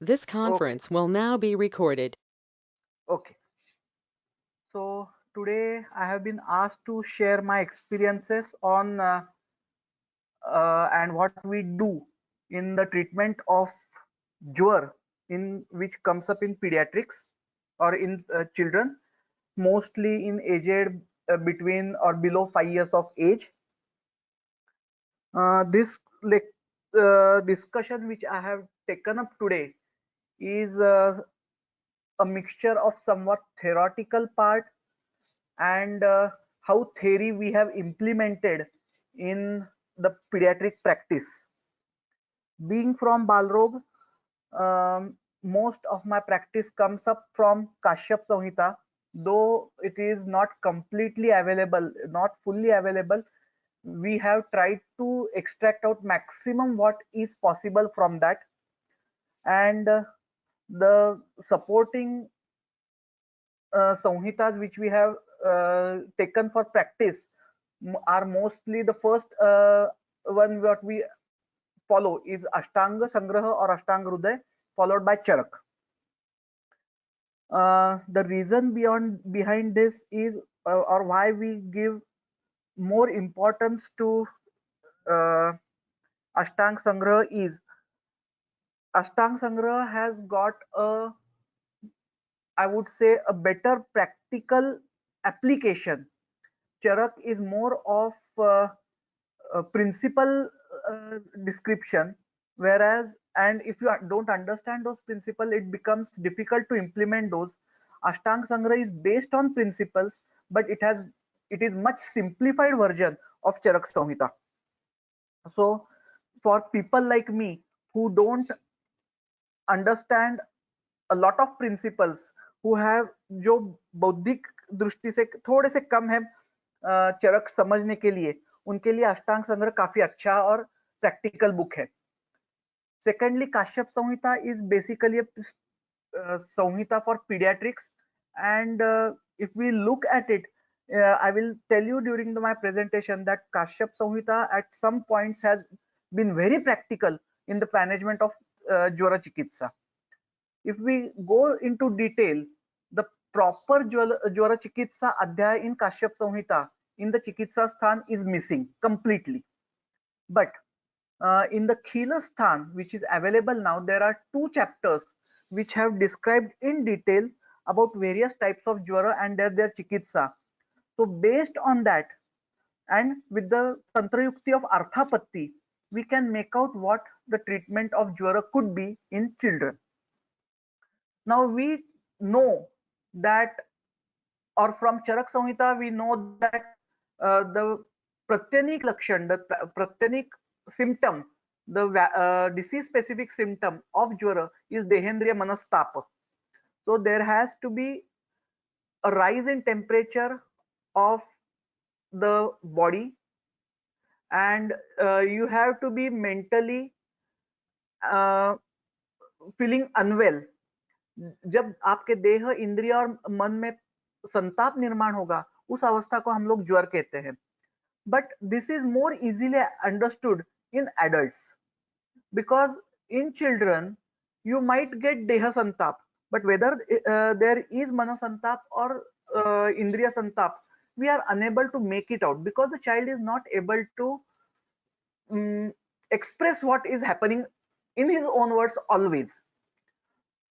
This Okay, conference will now be recorded. okay. So today I have been asked to share my experiences on and what we do in the treatment of Jwar, in which comes up in pediatrics or in children, mostly in aged between or below 5 years of age. This discussion which I have taken up today is a mixture of somewhat theoretical part and how theory we have implemented in the pediatric practice. Being from Balrog, most of my practice comes up from Kashyap Samhita, though it is not completely available, not fully available. We have tried to extract out maximum what is possible from that, and the supporting Samhitas which we have taken for practice are mostly the first one what we follow is Ashtanga Sangraha or Ashtanga Hruday, followed by Charak. The reason behind this is or why we give more importance to uh, Ashtang Sangraha is Ashtang Sangraha has got a, I would say, a better practical application. Charak is more of principle description, whereas and if you don't understand those principles, it becomes difficult to implement those. Ashtang Sangraha is based on principles, but it is much simplified version of Charak Samhita. So for people like me who don't understand a lot of principles, who have जो बौद्धिक दृष्टि से थोड़े से कम है चरक समझने के लिए, उनके लिए अष्टांग संग्रह काफी अच्छा और प्रैक्टिकल बुक है. Secondly, Kashyap Samhita is basically a Samhita for pediatrics, and if we look at it, I will tell you during my presentation that Kashyap Samhita at some points has been very practical in the management of Jwara Chikitsa. If we go into detail, the proper Jwara Chikitsa Adhyay in Kashyap Samhita in the Chikitsa Sthan is missing completely. But in the Khilasthan, which is available now, there are two chapters which have described in detail about various types of Jwara and their Chikitsa. So based on that, and with the Tantra Yukti of Arthapatti, we can make out what the treatment of Jwara could be in children. Now we know that, or from Charak Samhita, we know that the Pratyanik Lakshan, the Pratyanik symptom, the disease specific symptom of Jwara is Dehendriya Manastapa. So there has to be a rise in temperature of the body, and you have to be mentally uh, feeling unwell. जब आपके देह इंद्रिय और मन में संताप निर्माण होगा, उस अवस्था को हम लोग ज्वर कहते हैं. But this is more easily understood in adults, because in children you might get deha santap, but whether there is mano santap or indriya santap, we are unable to make it out because the child is not able to um, express what is happening in his own words always.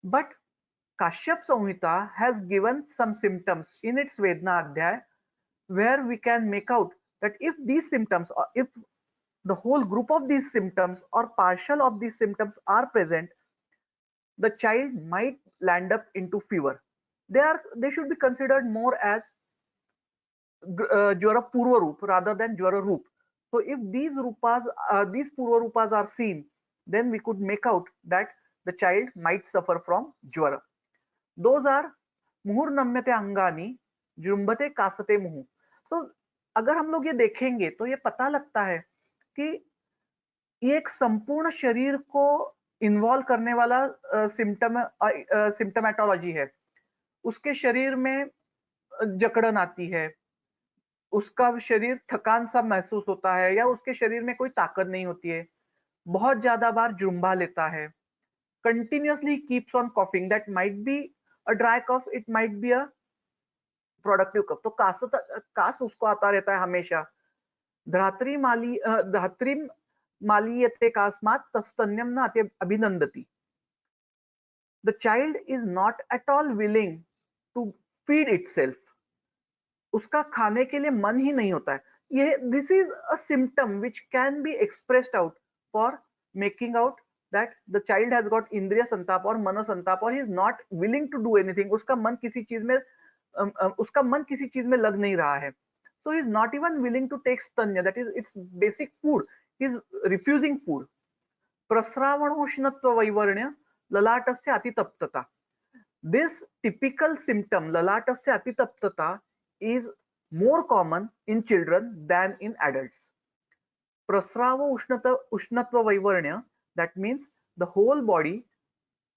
But Kashyap Samhita has given some symptoms in its Vedna Adhyay where we can make out that if these symptoms, or if the whole group of these symptoms or partial of these symptoms are present, the child might land up into fever. They should be considered more as Jwara Purva Roop rather than Jwara Roop. So if these Purva Rupas are seen, then we could make out that the child might suffer from Jwara. Those are मुहुर नम्यते अंगानी जुम्बते कासते मुहु. तो अगर हम लोग ये देखेंगे तो ये पता लगता है कि ये एक संपूर्ण शरीर को इन्वॉल्व करने वाला सिम्टमेटोलॉजी है. उसके शरीर में जकड़न आती है, उसका शरीर थकान सा महसूस होता है, या उसके शरीर में कोई ताकत नहीं होती है, बहुत ज्यादा बार जुम्बा लेता है, continuously keeps on coughing, that might be a dry cough, it might be a productive cough. तो कास उसको आता रहता है हमेशा. धात्रीं मालीयते कास्मात् तस्तन्यं न अभिनंदति. The child is not at all willing to feed itself. उसका खाने के लिए मन ही नहीं होता है. ये this is a symptom which can be expressed out for making out that the child has got इंद्रिय संताप और मन संताप, और he is not willing to do anything. उसका मन किसी चीज में लग नहीं रहा है. So he is not even willing to take stanya, that is its basic food. He is refusing food. प्रस्रावणोष्णत्व वैवर्ण्य ललाटस्य अतितप्तता. This typical symptom, ललाटस्य अतितप्तता, is more common in children than in adults. Prasrava ushnatva vaivarnya, that means the whole body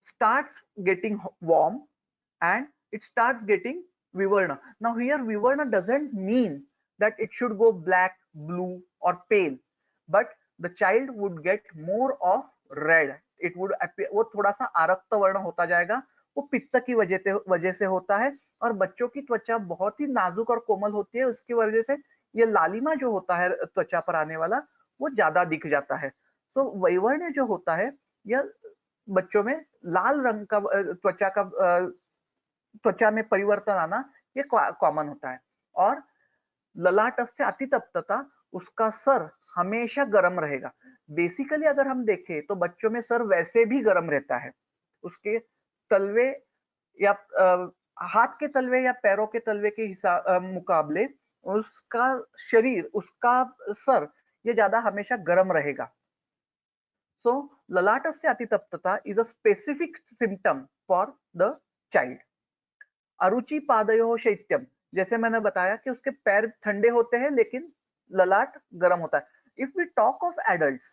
starts getting warm and it starts getting vivarna. Now here vivarna doesn't mean that it should go black, blue or pale, but the child would get more of red. It would appear, वो थोड़ा सा आरक्त वर्ण होता जाएगा. वो पित्त की वजह से होता है, और बच्चों की त्वचा बहुत ही नाजुक और कोमल होती है, उसकी वजह से ये लालिमा जो होता है त्वचा पर आने वाला, वो ज्यादा दिख जाता है. तो वैवर्ण्य जो होता है, यह बच्चों में लाल रंग का त्वचा में परिवर्तन आना, ये कॉमन होता है. और ललाटस्य अतितप्तता, उसका सर हमेशा गर्म रहेगा. बेसिकली अगर हम देखें तो बच्चों में सर वैसे भी गर्म रहता है. उसके तलवे या हाथ के तलवे या पैरों के तलवे के मुकाबले उसका शरीर, उसका सर, ये ज्यादा हमेशा गर्म रहेगा. सो ललाटस्य अतितप्तता is a specific symptom for the child. अरुचि पादयोः शैत्यम, जैसे मैंने बताया कि उसके पैर ठंडे होते हैं लेकिन ललाट गर्म होता है. If we talk of adults,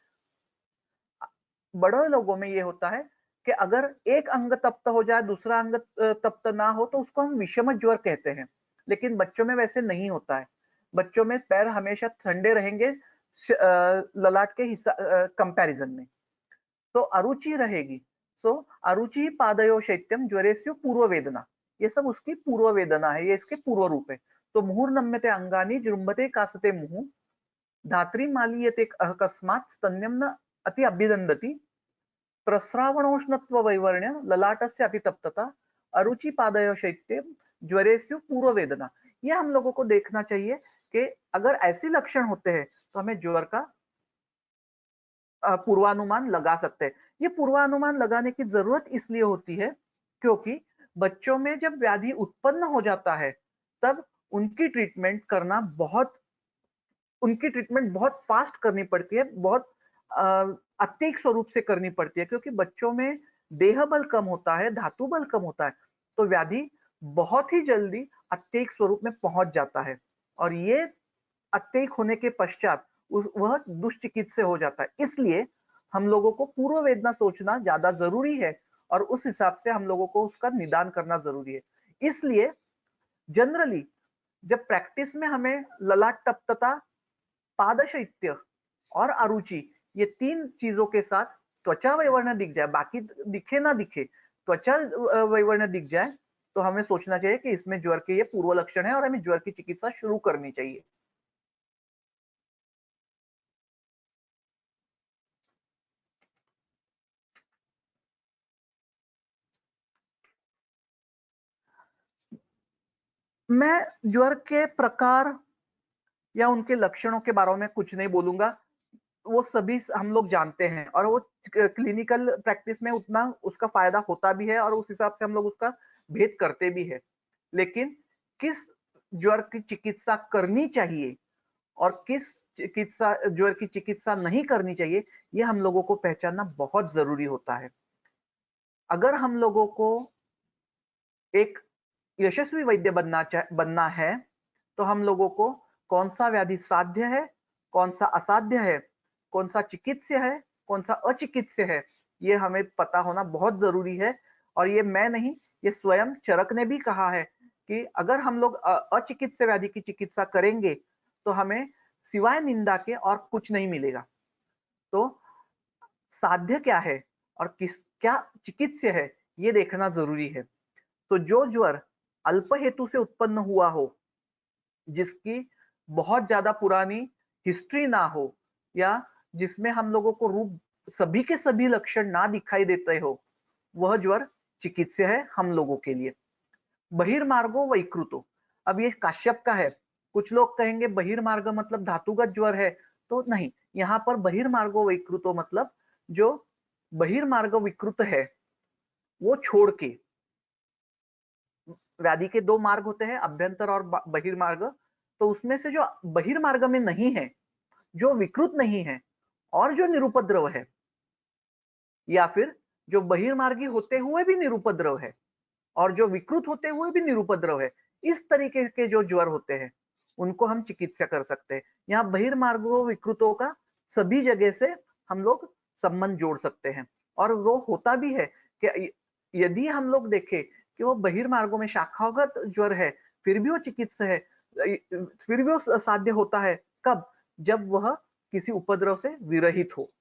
बड़े लोगों में ये होता है कि अगर एक अंग तप्त हो जाए, दूसरा अंग तप्त ना हो, तो उसको हम विषम ज्वर कहते हैं. लेकिन बच्चों में वैसे नहीं होता है. बच्चों में पैर हमेशा ठंडे रहेंगे ललाट के कंपैरिजन में. तो अरुचि रहेगी. सो अरुचि पादयो शैत्यम ज्वरेस्यो पूर्व वेदना, ये सब उसकी पूर्व वेदना है, ये इसके पूर्व रूप है. तो मुहुर नम्यते अंगानी जृंभते कासते मुहु, धात्री मालीयते अकस्मात् स्तन्यम न अति अभिनंदति. प्रस्रावणोष्णत्व वैवर्ण्य ललाटस्य अतितप्तता, अरुचि पादयो शैत्यम ज्वरेस्यो पूर्व वेदना. ये हम लोगों को देखना चाहिए कि अगर ऐसे लक्षण होते हैं तो हमें ज्वर का पूर्वानुमान लगा सकते हैं. ये पूर्वानुमान लगाने की जरूरत इसलिए होती है क्योंकि बच्चों में जब व्याधि उत्पन्न हो जाता है, तब उनकी ट्रीटमेंट बहुत फास्ट करनी पड़ती है, बहुत अत्यधिक स्वरूप से करनी पड़ती है, क्योंकि बच्चों में देह बल कम होता है, धातु बल कम होता है. तो व्याधि बहुत ही जल्दी अत्यधिक स्वरूप में पहुंच जाता है, और ये अत्यधिक होने के पश्चात वह दुष्चिकित्सा हो जाता है. इसलिए हम लोगों को पूर्व वेदना सोचना ज्यादा जरूरी है, और उस हिसाब से हम लोगों को उसका निदान करना जरूरी है. इसलिए जनरली जब प्रैक्टिस में हमें ललाट तप्तता, पादशैत्य और अरुचि, ये तीन चीजों के साथ त्वचा वैवर्ण्य दिख जाए, बाकी दिखे ना दिखे, त्वचा वैवर्ण्य दिख जाए, तो हमें सोचना चाहिए कि इसमें ज्वर के ये पूर्व लक्षण है और हमें ज्वर की चिकित्सा शुरू करनी चाहिए. मैं ज्वर के प्रकार या उनके लक्षणों के बारे में कुछ नहीं बोलूंगा. वो सभी हम लोग जानते हैं, और वो क्लिनिकल प्रैक्टिस में उतना उसका फायदा होता भी है, और उस हिसाब से हम लोग उसका भेद करते भी है. लेकिन किस ज्वर की चिकित्सा करनी चाहिए और किस ज्वर की चिकित्सा नहीं करनी चाहिए, ये हम लोगों को पहचानना बहुत जरूरी होता है. अगर हम लोगों को एक यशस्वी वैद्य बनना है, तो हम लोगों को कौन सा व्याधि साध्य है, कौन सा असाध्य है, कौन सा चिकित्स्य है, कौन सा अचिकित्स्य है, ये हमें पता होना बहुत जरूरी है. और ये मैं नहीं, ये स्वयं चरक ने भी कहा है कि अगर हम लोग अचिकित्स्य व्याधि की चिकित्सा करेंगे तो हमें सिवाय निंदा के और कुछ नहीं मिलेगा. तो साध्य क्या है और क्या चिकित्स्य है ये देखना जरूरी है। तो जो ज्वर अल्प हेतु से उत्पन्न हुआ हो, जिसकी बहुत ज्यादा पुरानी हिस्ट्री ना हो, या जिसमें हम लोगों को रूप सभी के सभी लक्षण ना दिखाई देते हो, वह ज्वर चिकित्स्य है हम लोगों के लिए। बहिर्मार्गो वैकृतो, अब ये काश्यप का है। कुछ लोग कहेंगे बहिर्मार्ग मतलब धातुगत ज्वर है, तो नहीं, यहाँ पर बहिर्मार्गो वैकृतो मतलब जो बहिर्मार्ग विकृत है वो छोड़ के, व्याधि के दो मार्ग होते हैं, अभ्यंतर और बहिर्मार्ग। तो उसमें से जो बहिर्मार्ग में नहीं है, जो विकृत नहीं है और जो निरुपद्रव है, या फिर जो बहिर्मार्गी होते हुए भी निरुपद्रव है और जो विकृत होते हुए भी निरुपद्रव है, इस तरीके के जो ज्वर होते हैं उनको हम चिकित्सा कर सकते हैं। यहाँ बहिर्मार्गो विकृतों का सभी जगह से हम लोग संबंध जोड़ सकते हैं। और वो होता भी है कि यदि हम लोग देखें कि वो बहिर्मार्गों में शाखागत ज्वर है, फिर भी वो चिकित्सा है, फिर भी वो साध्य होता है। कब? जब वह किसी उपद्रव से विरहित हो।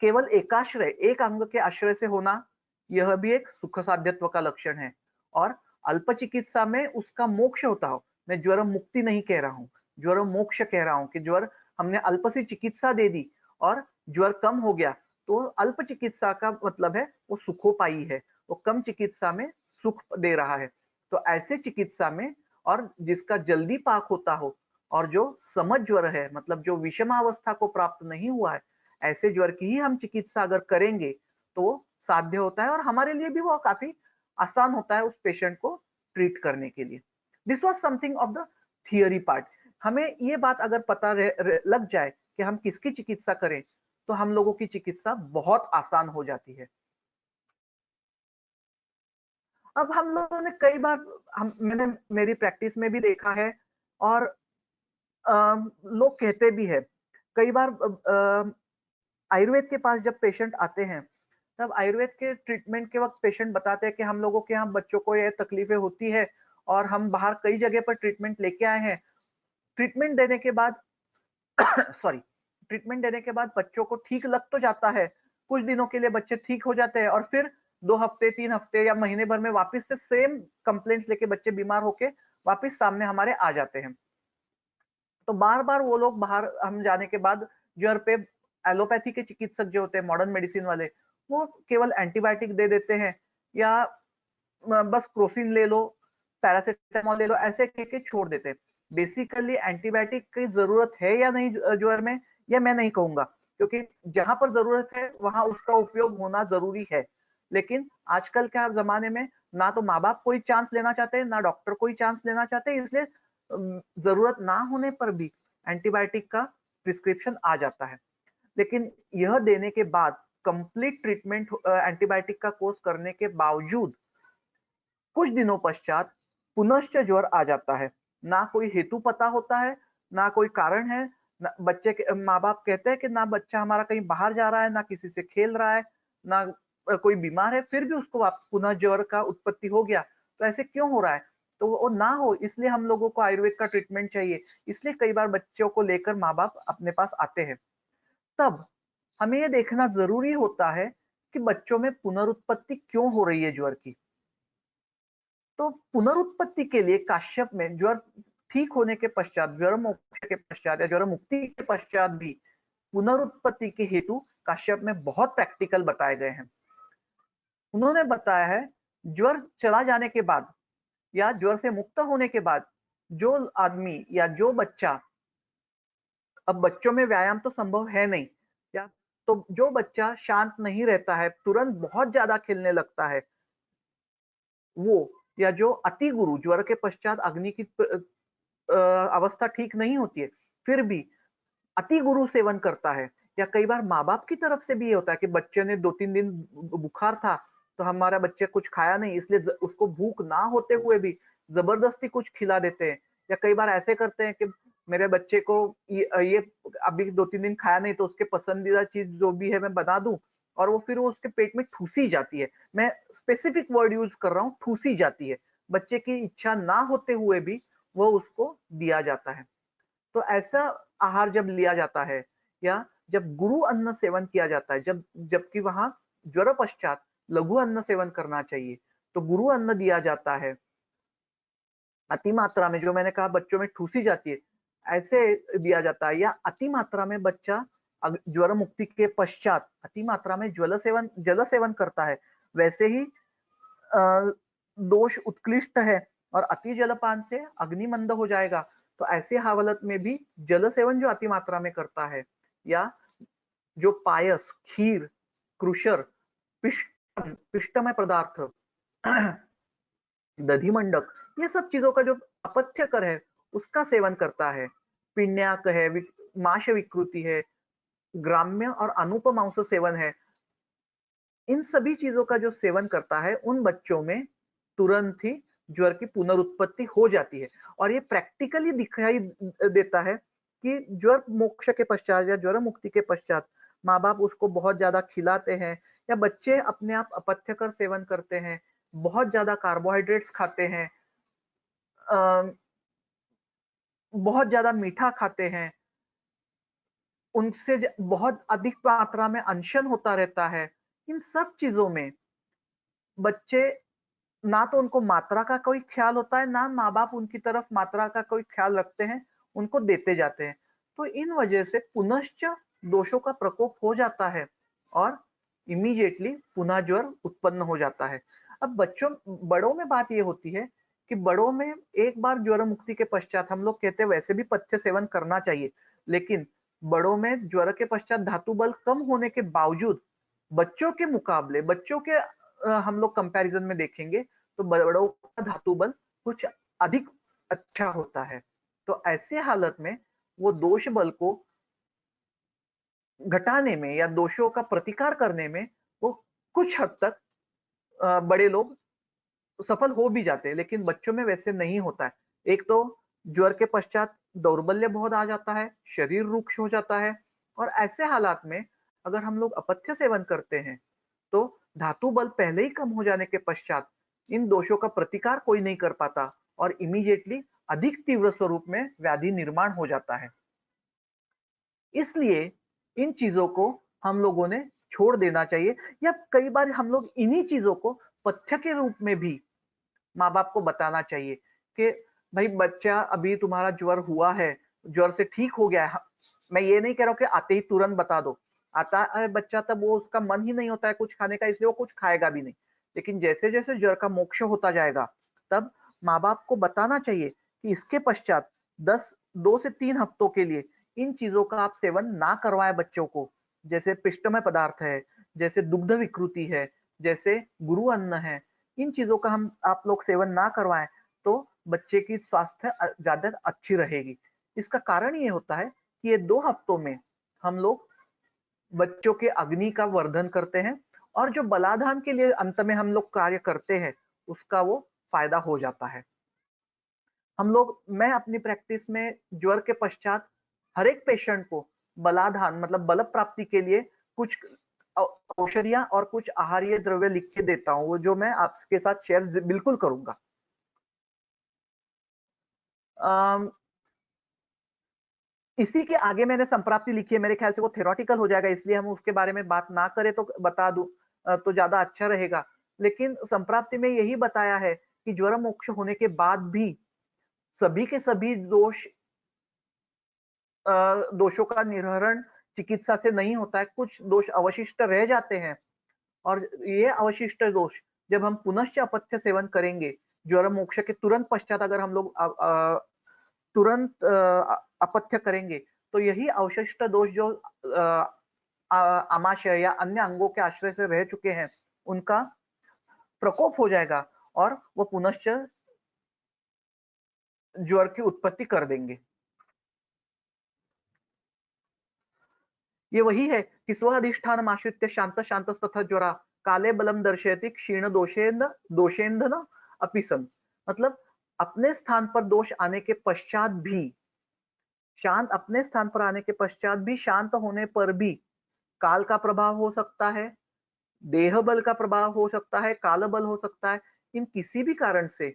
केवल एकाश्रय, एक अंग के आश्रय से होना, यह भी एक सुख साध्यत्व का लक्षण है। और अल्प चिकित्सा में उसका मोक्ष होता हो। मैं ज्वर मुक्ति नहीं कह रहा हूं, ज्वर मोक्ष कह रहा हूं कि ज्वर हमने अल्प सी चिकित्सा दे दी और ज्वर कम हो गया, तो अल्प चिकित्सा का मतलब है वो सुखोपायी है, वो कम चिकित्सा में सुख दे रहा है। तो ऐसे चिकित्सा में, और जिसका जल्दी पाक होता हो, और जो समझ ज्वर है मतलब जो विषमावस्था को प्राप्त नहीं हुआ है, ऐसे ज्वर की ही हम चिकित्सा अगर करेंगे तो वो साध्य होता है और हमारे लिए भी वो काफी आसान होता है उस पेशेंट को ट्रीट करने के लिए। This was something of the theory part. हमें ये बात अगर पता लग जाए कि हम किसकी चिकित्सा करें, तो हम लोगों की चिकित्सा बहुत आसान हो जाती है। अब हम लोगों ने कई बार, मैंने मेरी प्रैक्टिस में भी देखा है, और लोग कहते भी है कई बार, आयुर्वेद के पास जब पेशेंट आते हैं, तब आयुर्वेद के ट्रीटमेंट के वक्त पेशेंट बताते हैं कि हम लोगों के यहाँ बच्चों को ये तकलीफें होती है और हम बाहर कई जगह पर ट्रीटमेंट लेके आए हैं। ट्रीटमेंट देने के बाद सॉरी, ट्रीटमेंट देने के बाद बच्चों को ठीक लग तो जाता है, कुछ दिनों के लिए बच्चे ठीक हो जाते हैं, और फिर 2 हफ्ते 3 हफ्ते या महीने भर में वापस से सेम कंप्लेंट्स लेके बच्चे बीमार होके वापस सामने हमारे आ जाते हैं। तो बार बार वो लोग बाहर हम जाने के बाद ज्वर पे एलोपैथी के चिकित्सक जो होते हैं, मॉडर्न मेडिसिन वाले, वो केवल एंटीबायोटिक दे देते हैं, या बस क्रोसिन ले लो, पैरासिटामोल ले लो, ऐसे कह के छोड़ देते हैं। बेसिकली एंटीबायोटिक की जरूरत है या नहीं ज्वर में, यह मैं नहीं कहूंगा, क्योंकि जहां पर जरूरत है वहां उसका उपयोग होना जरूरी है। लेकिन आजकल के जमाने में ना तो माँ बाप कोई चांस लेना चाहते हैं, ना डॉक्टर कोई चांस लेना चाहते हैं, इसलिए जरूरत ना होने पर भी एंटीबायोटिक का प्रिस्क्रिप्शन आ जाता है। लेकिन यह देने के बाद, कंप्लीट ट्रीटमेंट एंटीबायोटिक का कोर्स करने के बावजूद कुछ दिनों पश्चात पुनश्च ज्वर आ जाता है। ना कोई हेतु पता होता है, ना कोई कारण है। बच्चे के माँ बाप कहते हैं कि ना बच्चा हमारा कहीं बाहर जा रहा है, ना किसी से खेल रहा है, ना कोई बीमार है, फिर भी उसको पुनः ज्वर का उत्पत्ति हो गया। तो ऐसे क्यों हो रहा है? तो वो ना हो इसलिए हम लोगों को आयुर्वेद का ट्रीटमेंट चाहिए। इसलिए कई बार बच्चों को लेकर माँ बाप अपने पास आते हैं। तब हमें ये देखना जरूरी होता है कि बच्चों में पुनरुत्पत्ति क्यों हो रही है ज्वर की। तो पुनरुत्पत्ति के लिए काश्यप में ज्वर ठीक होने के पश्चात, ज्वर मोक्ष के पश्चात या ज्वर मुक्ति के पश्चात भी पुनरुत्पत्ति के हेतु काश्यप में बहुत प्रैक्टिकल बताए गए हैं। उन्होंने बताया है, ज्वर चला जाने के बाद या ज्वर से मुक्त होने के बाद जो आदमी या जो बच्चा, अब बच्चों में व्यायाम तो संभव है नहीं, या तो जो बच्चा शांत नहीं रहता है, तुरंत बहुत ज्यादा खेलने लगता है, वो, या जो अति गुरु, ज्वर के पश्चात अग्नि की अवस्था ठीक नहीं होती है, फिर भी अति गुरु सेवन करता है, या कई बार माँ बाप की तरफ से भी ये होता है कि बच्चे ने 2-3 दिन बुखार था, तो हमारा बच्चे कुछ खाया नहीं, इसलिए उसको भूख ना होते हुए भी जबरदस्ती कुछ खिला देते हैं। या कई बार ऐसे करते हैं कि मेरे बच्चे को ये अभी 2-3 दिन खाया नहीं, तो उसके पसंदीदा चीज जो भी है मैं बना दूं, और वो फिर वो उसके पेट में ठूसी जाती है। मैं स्पेसिफिक वर्ड यूज कर रहा हूँ, ठूसी जाती है। बच्चे की इच्छा ना होते हुए भी वो उसको दिया जाता है। तो ऐसा आहार जब लिया जाता है, या जब गुरु अन्न सेवन किया जाता है, जबकि वहां ज्वर पश्चात लघु अन्न सेवन करना चाहिए, तो गुरु अन्न दिया जाता है अति मात्रा में, जो मैंने कहा बच्चों में ठूसी जाती है, ऐसे दिया जाता है। या अति मात्रा में बच्चा ज्वर मुक्ति के पश्चात अति मात्रा में जल सेवन करता है, वैसे ही दोष उत्कृष्ट है और अति जलपान से अग्नि मंद हो जाएगा। तो ऐसे हालत में भी जल सेवन जो अति मात्रा में करता है, या जो पायस, खीर, क्रुशर, पिष्टमय पदार्थ, दधि मंडक, ये सब चीजों का जो अपथ्यकर है उसका सेवन करता है, पिण्याक है, माश विकृति है, ग्राम्य और अनुपमांस सेवन है, इन सभी चीजों का जो सेवन करता है उन बच्चों में तुरंत ही ज्वर की पुनरुत्पत्ति हो जाती है। और ये प्रैक्टिकली दिखाई देता है कि ज्वर मोक्ष के पश्चात या ज्वर मुक्ति के पश्चात माँ बाप उसको बहुत ज्यादा खिलाते हैं, या बच्चे अपने आप अपथ्यकर सेवन करते हैं, बहुत ज्यादा कार्बोहाइड्रेट्स खाते हैं, बहुत ज्यादा मीठा खाते हैं, उनसे बहुत अधिक मात्रा में अनशन होता रहता है। इन सब चीजों में बच्चे, ना तो उनको मात्रा का कोई ख्याल होता है, ना माँ बाप उनकी तरफ मात्रा का कोई ख्याल रखते हैं, उनको देते जाते हैं। तो इन वजह से पुनश्च दोषों का प्रकोप हो जाता है और इमीडिएटली पुनः ज्वर उत्पन्न हो जाता है। अब बड़ों में बात ये होती है कि बड़ों में एक बार ज्वर मुक्ति के पश्चात हम लोग कहते हैं वैसे भी पथ्य सेवन करना चाहिए, लेकिन बड़ों में ज्वर के पश्चात धातु बल कम होने के बावजूद बच्चों के मुकाबले, बच्चों के हम लोग कंपैरिजन में देखेंगे तो बड़ों का धातु बल कुछ अधिक अच्छा होता है। तो ऐसे हालत में वो दोष बल को घटाने में या दोषों का प्रतिकार करने में वो कुछ हद तक बड़े लोग सफल हो भी जाते हैं, लेकिन बच्चों में वैसे नहीं होता है। एक तो ज्वर के पश्चात दौर्बल्य बहुत आ जाता है, शरीर रुक्ष हो जाता है, और ऐसे हालात में अगर हम लोग अपथ्य सेवन करते हैं तो धातु बल पहले ही कम हो जाने के पश्चात इन दोषों का प्रतिकार कोई नहीं कर पाता और इमीडिएटली अधिक तीव्र स्वरूप में व्याधि निर्माण हो जाता है। इसलिए इन चीजों को हम लोगों ने छोड़ देना चाहिए, या कई बार हम लोग इन्हीं चीजों को पथ्य के रूप में भी माँ बाप को बताना चाहिए कि भाई बच्चा, अभी तुम्हारा ज्वर हुआ है, ज्वर से ठीक हो गया है। मैं ये नहीं कह रहा हूँ कि आते ही तुरंत बता दो, आता है बच्चा तब वो उसका मन ही नहीं होता है कुछ खाने का, इसलिए वो कुछ खाएगा भी नहीं। लेकिन जैसे जैसे ज्वर का मोक्ष होता जाएगा तब माँ बाप को बताना चाहिए कि इसके पश्चात 2 से 3 हफ्तों के लिए इन चीजों का आप सेवन ना करवाए बच्चों को, जैसे पिष्टमय पदार्थ है, जैसे दुग्ध विकृति है, जैसे गुरु अन्न है, इन चीजों का हम आप लोग सेवन ना करवाएं तो बच्चे की स्वास्थ्य ज्यादा अच्छी रहेगी। इसका कारण ये होता है कि ये 2 हफ्तों में हम लोग बच्चों के अग्नि का वर्धन करते हैं और जो बलाधान के लिए अंत में हम लोग कार्य करते हैं उसका वो फायदा हो जाता है। मैं अपनी प्रैक्टिस में ज्वर के पश्चात हर एक पेशेंट को बलाधान मतलब बल प्राप्ति के लिए कुछ औषधियां और कुछ आहार्य द्रव्य लिख के देता हूँ, वो जो मैं आपके साथ शेयर बिल्कुल करूंगा। इसी के आगे मैंने संप्राप्ति लिखी है, मेरे ख्याल से वो थ्योरेटिकल हो जाएगा, इसलिए हम उसके बारे में बात ना करें तो बता दूं तो ज्यादा अच्छा रहेगा। लेकिन संप्राप्ति में यही बताया है कि ज्वर मोक्ष होने के बाद भी सभी के सभी दोषों का निर्हरण चिकित्सा से नहीं होता है, कुछ दोष अवशिष्ट रह जाते हैं और ये अवशिष्ट दोष जब हम पुनश्च अपथ्य सेवन करेंगे, ज्वर मोक्ष के तुरंत पश्चात अगर हम लोग तुरंत अपथ्य करेंगे तो यही अवशिष्ट दोष जो आमाशय या अन्य अंगों के आश्रय से रह चुके हैं उनका प्रकोप हो जाएगा और वो पुनश्च ज्वर की उत्पत्ति कर देंगे। ये वही है कि स्व अधिष्ठान आश्रित्य शांत शांत तथा ज्वरा काले बलम दर्शयति क्षीण दोषेंधन अपि सन। मतलब अपने स्थान पर दोष आने के पश्चात भी अपने स्थान पर आने के पश्चात भी शांत होने पर भी काल का प्रभाव हो सकता है, देह बल का प्रभाव हो सकता है, काल बल हो सकता है। इन किसी भी कारण से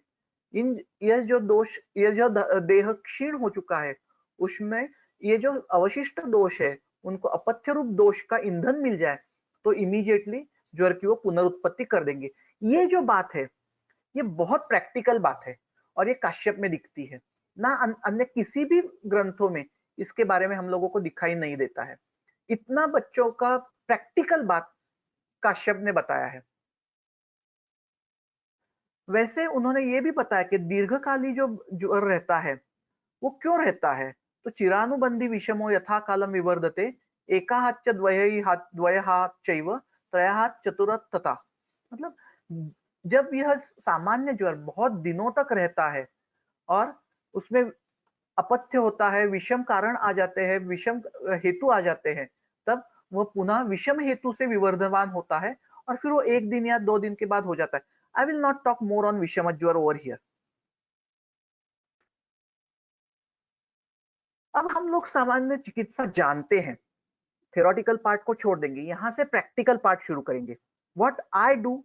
यह जो देह क्षीण हो चुका है उसमें ये जो अवशिष्ट दोष है उनको अपथ्य रूप दोष का ईंधन मिल जाए तो इमीडिएटली ज्वर की वो पुनरुत्पत्ति कर देंगे। ये जो बात है ये बहुत प्रैक्टिकल बात है और ये काश्यप में दिखती है ना, अन्य किसी भी ग्रंथों में इसके बारे में हम लोगों को दिखाई नहीं देता है। इतना बच्चों का प्रैक्टिकल बात काश्यप ने बताया है। वैसे उन्होंने ये भी बताया कि दीर्घकाली जो ज्वर रहता है वो क्यों रहता है, तो चिरानुबंधी विषमो यथा कालम विवर्धते एकाहाच द्वयहाच चैव त्रयहाच चतुरथ तथा। मतलब जब यह सामान्य ज्वर बहुत दिनों तक रहता है और उसमें अपथ्य होता है, विषम कारण आ जाते हैं, विषम हेतु आ जाते हैं, तब वह पुनः विषम हेतु से विवर्धमान होता है और फिर वो 1 दिन या 2 दिन के बाद हो जाता है। I will not talk more on विषम ज्वर ओवर हियर। अब हम लोग सामान्य चिकित्सा जानते हैं, थ्योरेटिकल पार्ट को छोड़ देंगे, यहां से प्रैक्टिकल पार्ट शुरू करेंगे। व्हाट आई डू,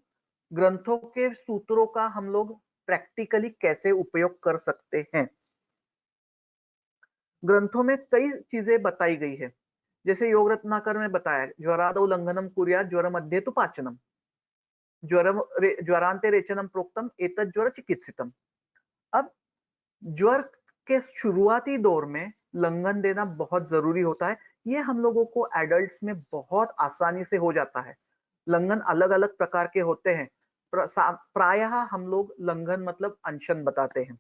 ग्रंथों के सूत्रों का हम लोग प्रैक्टिकली कैसे उपयोग कर सकते हैं। ग्रंथों में कई चीजें बताई गई है, जैसे योग रत्नाकर में बताया ज्वरादौ उल्लंघनम कुर्यात् ज्वर मध्ये तु पाचनम, ज्वरांते रेचनम प्रोक्तम एतत् ज्वर चिकित्सितम। अब ज्वर के शुरुआती दौर में लंघन देना बहुत जरूरी होता है। ये हम लोगों को एडल्ट्स में बहुत आसानी से हो जाता है। लंघन अलग अलग प्रकार के होते हैं, प्रायः हम लोग लंघन मतलब अनशन बताते हैं,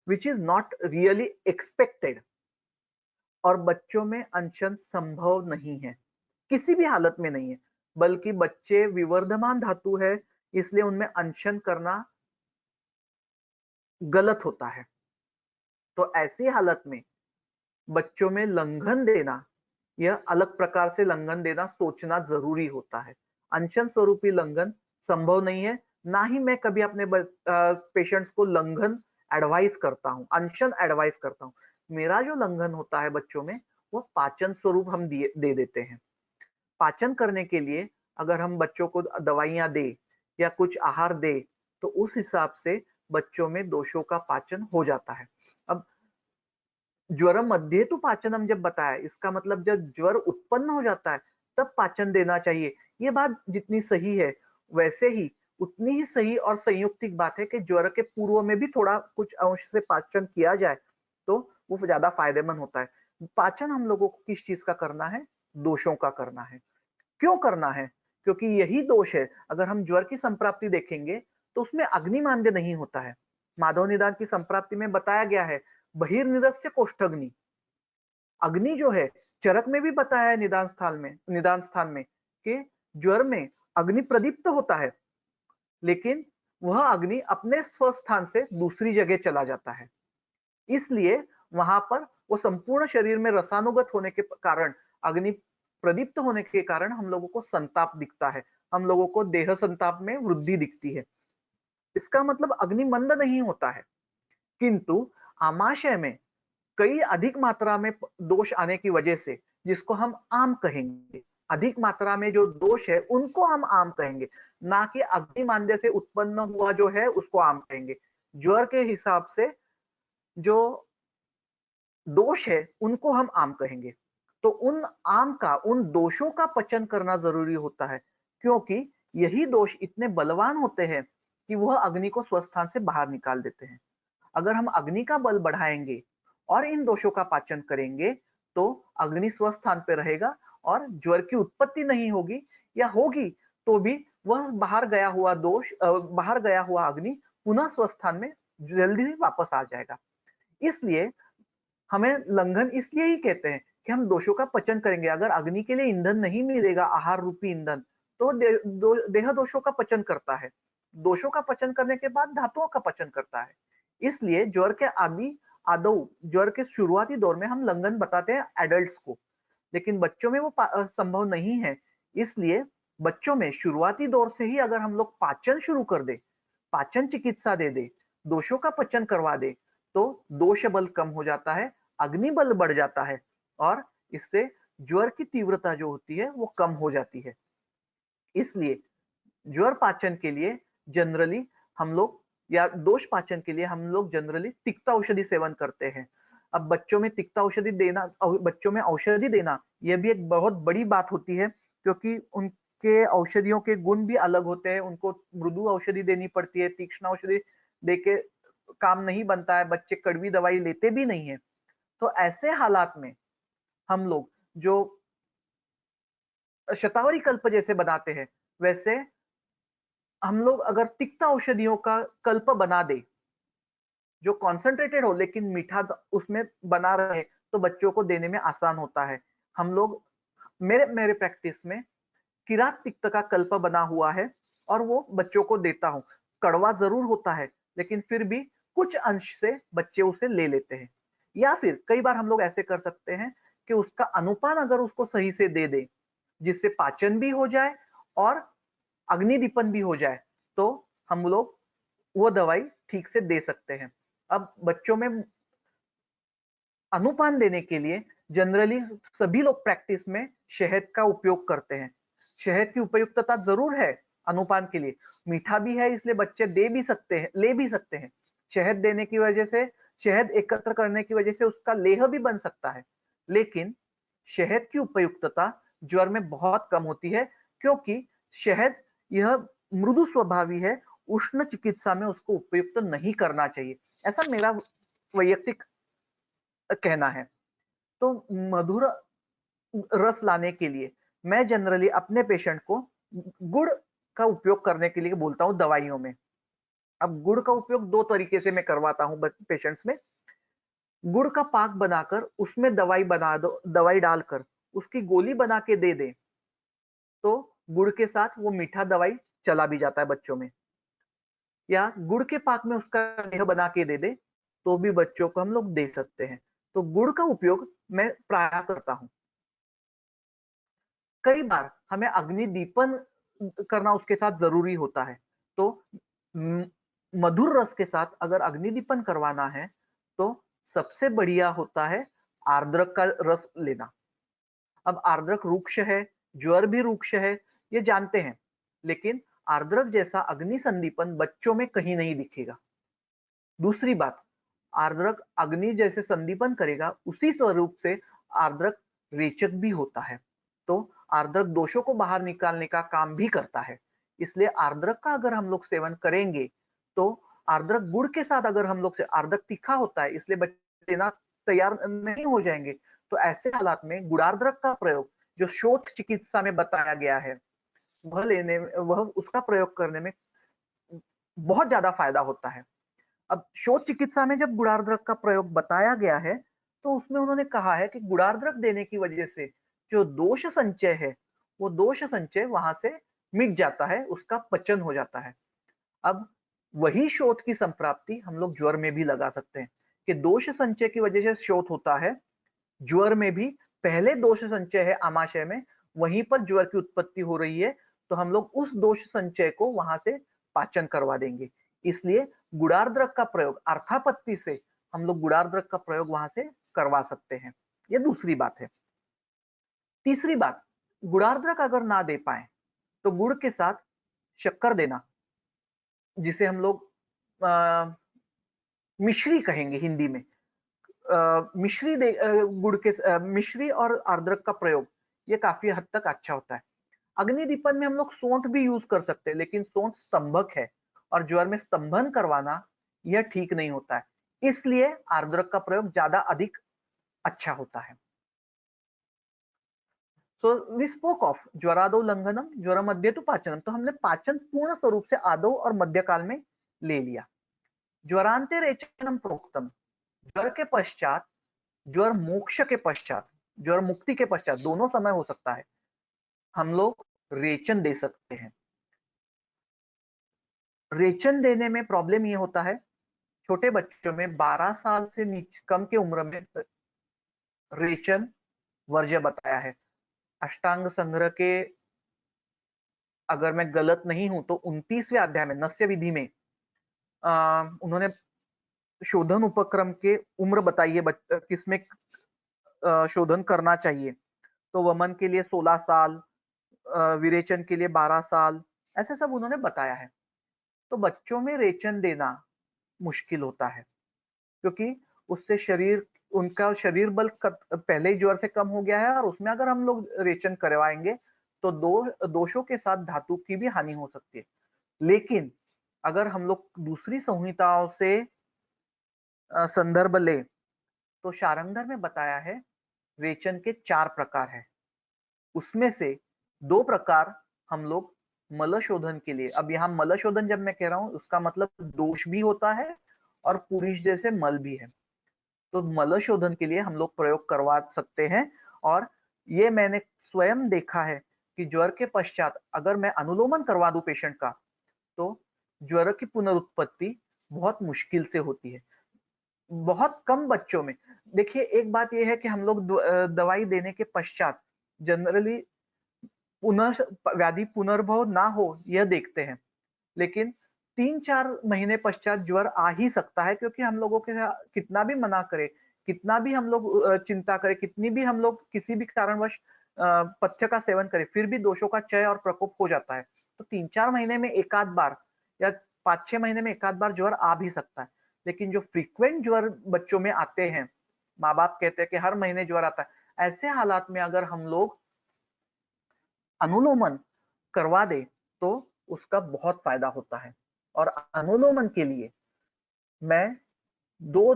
which is not really expected. और बच्चों में अनशन संभव नहीं है, किसी भी हालत में नहीं है, बल्कि बच्चे विवर्धमान धातु है, इसलिए उनमें अनशन करना गलत होता है। तो ऐसी हालत में बच्चों में लंघन देना, यह अलग प्रकार से लंघन देना सोचना जरूरी होता है। अनशन स्वरूपी लंघन संभव नहीं है, ना ही मैं कभी अपने पेशेंट्स को लंघन एडवाइस करता हूं, अनशन एडवाइस करता हूं। मेरा जो लंघन होता है बच्चों में वो पाचन स्वरूप हम दे देते हैं। पाचन करने के लिए अगर हम बच्चों को दवाइयां दे या कुछ आहार दे तो उस हिसाब से बच्चों में दोषों का पाचन हो जाता है। अब ज्वर मध्य तो पाचनम जब बताया, इसका मतलब जब ज्वर उत्पन्न हो जाता है तब पाचन देना चाहिए। ये बात जितनी सही है वैसे ही उतनी ही सही और संयुक्तिक बात है कि ज्वर के पूर्व में भी थोड़ा कुछ अंश से पाचन किया जाए तो वो ज्यादा फायदेमंद होता है। पाचन हम लोगों को किस चीज का करना है, दोषों का करना है। क्यों करना है, क्योंकि यही दोष है। अगर हम ज्वर की संप्राप्ति देखेंगे तो उसमें अग्निमांद्य नहीं होता है। माधव निदान की संप्राप्ति में बताया गया है बहिर्निरस्य कोष्ठग्नि, अग्नि जो है चरक में भी बताया है निदान स्थान में कि ज्वर में अग्नि प्रदीप्त होता है, लेकिन वह अग्नि अपने स्वस्थान से दूसरी जगह चला जाता है। इसलिए वहां पर वो संपूर्ण शरीर में रसानुगत होने के कारण, अग्नि प्रदीप्त होने के कारण हम लोगों को संताप दिखता है, हम लोगों को देह संताप में वृद्धि दिखती है। इसका मतलब अग्नि मंद नहीं होता है, किंतु आमाशय में कई अधिक मात्रा में दोष आने की वजह से, जिसको हम आम कहेंगे, अधिक मात्रा में जो दोष है उनको हम आम कहेंगे, ना कि अग्निमांद्य से उत्पन्न हुआ जो है उसको आम कहेंगे। ज्वर के हिसाब से जो दोष है उनको हम आम कहेंगे। तो उन आम का, उन दोषों का पचन करना जरूरी होता है, क्योंकि यही दोष इतने बलवान होते हैं कि वह अग्नि को स्वस्थान से बाहर निकाल देते हैं। अगर हम अग्नि का बल बढ़ाएंगे और इन दोषों का पाचन करेंगे तो अग्नि स्वस्थान पे रहेगा और ज्वर की उत्पत्ति नहीं होगी, या होगी तो भी वह बाहर गया हुआ बाहर गया हुआ अग्नि पुनः स्वस्थान में जल्दी ही वापस आ जाएगा। इसलिए हमें लंघन इसलिए ही कहते हैं कि हम दोषों का पचन करेंगे। अगर अग्नि के लिए ईंधन नहीं मिलेगा, आहार रूपी ईंधन, तो देह दोषों का पचन करता है। दोषों का पचन करने के बाद धातुओं का पचन करता है। इसलिए ज्वर के आदौ ज्वर के शुरुआती दौर में हम लंघन बताते हैं एडल्ट्स को, लेकिन बच्चों में वो संभव नहीं है। इसलिए बच्चों में शुरुआती दौर से ही अगर हम लोग पाचन शुरू कर दे, पाचन चिकित्सा दे दे, दोषों का पचन करवा दे, तो दोष बल कम हो जाता है, अग्नि बल बढ़ जाता है और इससे ज्वर की तीव्रता जो होती है वो कम हो जाती है। इसलिए ज्वर पाचन के लिए जनरली हम लोग, या दोष पाचन के लिए हम लोग जनरली तिक्त औषधि सेवन करते हैं। अब बच्चों में तिक्ता औषधि देना, बच्चों में औषधि देना, यह भी एक बहुत बड़ी बात होती है, क्योंकि उनके औषधियों के गुण भी अलग होते हैं। उनको मृदु औषधि देनी पड़ती है, तीक्ष्ण औषधि देके काम नहीं बनता है, बच्चे कड़वी दवाई लेते भी नहीं है। तो ऐसे हालात में हम लोग जो शतावरी कल्प जैसे बनाते हैं, वैसे हम लोग अगर तिक्ता औषधियों का कल्प बना दे, जो कॉन्सेंट्रेटेड हो लेकिन मीठा उसमें बना रहे, तो बच्चों को देने में आसान होता है। हम लोग मेरे मेरे प्रैक्टिस में किरात तिक्त का कल्प बना हुआ है और वो बच्चों को देता हूँ। कड़वा जरूर होता है, लेकिन फिर भी कुछ अंश से बच्चे उसे ले लेते हैं। या फिर कई बार हम लोग ऐसे कर सकते हैं कि उसका अनुपान अगर उसको सही से दे दे, जिससे पाचन भी हो जाए और अग्निदीपन भी हो जाए, तो हम लोग वो दवाई ठीक से दे सकते हैं। अब बच्चों में अनुपान देने के लिए जनरली सभी लोग प्रैक्टिस में शहद का उपयोग करते हैं। शहद की उपयुक्तता जरूर है अनुपान के लिए, मीठा भी है इसलिए बच्चे दे भी सकते हैं, ले भी सकते हैं। शहद देने की वजह से, शहद एकत्र करने की वजह से उसका लेह भी बन सकता है। लेकिन शहद की उपयुक्तता ज्वर में बहुत कम होती है, क्योंकि शहद यह मृदु स्वभावी है, उष्ण चिकित्सा में उसको उपयुक्त नहीं करना चाहिए, ऐसा मेरा वैयक्तिक कहना है। तो मधुर रस लाने के लिए मैं जनरली अपने पेशेंट को गुड़ का उपयोग करने के लिए बोलता हूँ दवाइयों में। अब गुड़ का उपयोग दो तरीके से मैं करवाता हूँ पेशेंट्स में। गुड़ का पाक बनाकर उसमें दवाई बना दो, दवाई डालकर उसकी गोली बना के दे दें, तो गुड़ के साथ वो मीठा दवाई चला भी जाता है बच्चों में। या गुड़ के पाक में उसका लेह बना के दे दे, तो भी बच्चों को हम लोग दे सकते हैं। तो गुड़ का उपयोग मैं प्राय करता हूँ। कई बार हमें अग्निदीपन करना उसके साथ जरूरी होता है, तो मधुर रस के साथ अगर अग्निदीपन करवाना है, तो सबसे बढ़िया होता है आर्द्रक का रस लेना। अब आर्द्रक रुक्ष है, ज्वर भी रुक्ष है, ये जानते हैं, लेकिन आर्द्रक जैसा अग्नि संदीपन बच्चों में कहीं नहीं दिखेगा। दूसरी बात, आर्द्रक अग्नि जैसे संदीपन करेगा, उसी स्वरूप से आर्द्रक रेचक भी होता है। तो आर्द्रक दोषों को बाहर निकालने का काम भी करता है। इसलिए आर्द्रक का अगर हम लोग सेवन करेंगे, तो आर्द्रक गुड़ के साथ अगर हम लोग से, आर्द्रक तीखा होता है इसलिए बच्चे लेना तैयार नहीं हो जाएंगे, तो ऐसे हालात में गुड़ार्द्रक का प्रयोग जो शोथ चिकित्सा में बताया गया है, वह उसका प्रयोग करने में बहुत ज्यादा फायदा होता है। अब शोथ चिकित्सा में जब गुड़ार्द्रक का प्रयोग बताया गया है, तो उसमें उन्होंने कहा है कि गुड़ार्द्रक देने की वजह से जो दोष संचय है, वो दोष संचय वहां से मिट जाता है, उसका पचन हो जाता है। अब वही शोथ की संप्राप्ति हम लोग ज्वर में भी लगा सकते हैं, कि दोष संचय की वजह से शोथ होता है। ज्वर में भी पहले दोष संचय है आमाशय में, वहीं पर ज्वर की उत्पत्ति हो रही है, तो हम लोग उस दोष संचय को वहां से पाचन करवा देंगे। इसलिए गुड़ार्द्रक का प्रयोग, अर्थापत्ति से हम लोग गुड़ार्द्रक का प्रयोग वहां से करवा सकते हैं। ये दूसरी बात है। तीसरी बात, गुड़ार्द्रक अगर ना दे पाए, तो गुड़ के साथ शक्कर देना, जिसे हम लोग मिश्री कहेंगे हिंदी में। मिश्री और आर्द्रक का प्रयोग ये काफी हद तक अच्छा होता है। अग्निदीपन में हम लोग सौंठ भी यूज कर सकते हैं, लेकिन सौंठ स्तंभक है और ज्वर में स्तंभन करवाना यह ठीक नहीं होता है, इसलिए आर्द्रक का प्रयोग ज्यादा अधिक अच्छा होता है। सो वी स्पोक ऑफ ज्वरादो लंघनम ज्वर मध्य तो पाचनम, तो हमने पाचन पूर्ण स्वरूप से आदो और मध्य काल में ले लिया। ज्वरांते रेचनम प्रोक्तम, ज्वर के पश्चात, ज्वर मोक्ष के पश्चात, ज्वर मुक्ति के पश्चात, दोनों समय हो सकता है, हम लोग रेचन दे सकते हैं। रेचन देने में प्रॉब्लम ये होता है, छोटे बच्चों में 12 साल से कम की उम्र में रेचन वर्ज्य बताया है। अष्टांग संग्रह के, अगर मैं गलत नहीं हूं तो 29वें अध्याय में नस्य विधि में उन्होंने शोधन उपक्रम के उम्र बताई है, किसमें शोधन करना चाहिए। तो वमन के लिए 16 साल, विरेचन के लिए 12 साल, ऐसे सब उन्होंने बताया है। तो बच्चों में रेचन देना मुश्किल होता है, क्योंकि उससे शरीर उनका शरीर बल पहले ही ज्वर से कम हो गया है और उसमें अगर हम लोग रेचन करवाएंगे तो दोषों के साथ धातु की भी हानि हो सकती है। लेकिन अगर हम लोग दूसरी संहिताओं से संदर्भ ले तो शारंगधर में बताया है रेचन के 4 प्रकार है। उसमें से 2 प्रकार हम लोग मल शोधन के लिए, अब यहाँ मल शोधन जब मैं कह रहा हूं उसका मतलब दोष भी होता है और पुरुष जैसे मल भी है। तो मल शोधन के लिए हम लोग प्रयोग करवा सकते हैं और ये मैंने स्वयं देखा है कि ज्वर के पश्चात अगर मैं अनुलोमन करवा दूं पेशेंट का तो ज्वर की पुनरुत्पत्ति बहुत मुश्किल से होती है। बहुत कम बच्चों में। देखिए एक बात यह है कि हम लोग दवाई देने के पश्चात जनरली पुनः व्याधि पुनर्भव ना हो यह देखते हैं, लेकिन 3-4 महीने पश्चात ज्वर आ ही सकता है क्योंकि हम लोगों के कितना भी मना करें, कितना भी हम लोग चिंता करें, कितनी भी हम लोग किसी भी कारणवश पथ्य का सेवन करें, फिर भी दोषों का क्षय और प्रकोप हो जाता है। तो 3-4 महीने में एक आध बार या 5-6 महीने में एक आध बार ज्वर आ भी सकता है। लेकिन जो फ्रीक्वेंट ज्वर बच्चों में आते हैं, माँ बाप कहते हैं कि हर महीने ज्वर आता है, ऐसे हालात में अगर हम लोग अनुलोमन करवा दे तो उसका बहुत फायदा होता है। और अनुलोमन के लिए मैं 3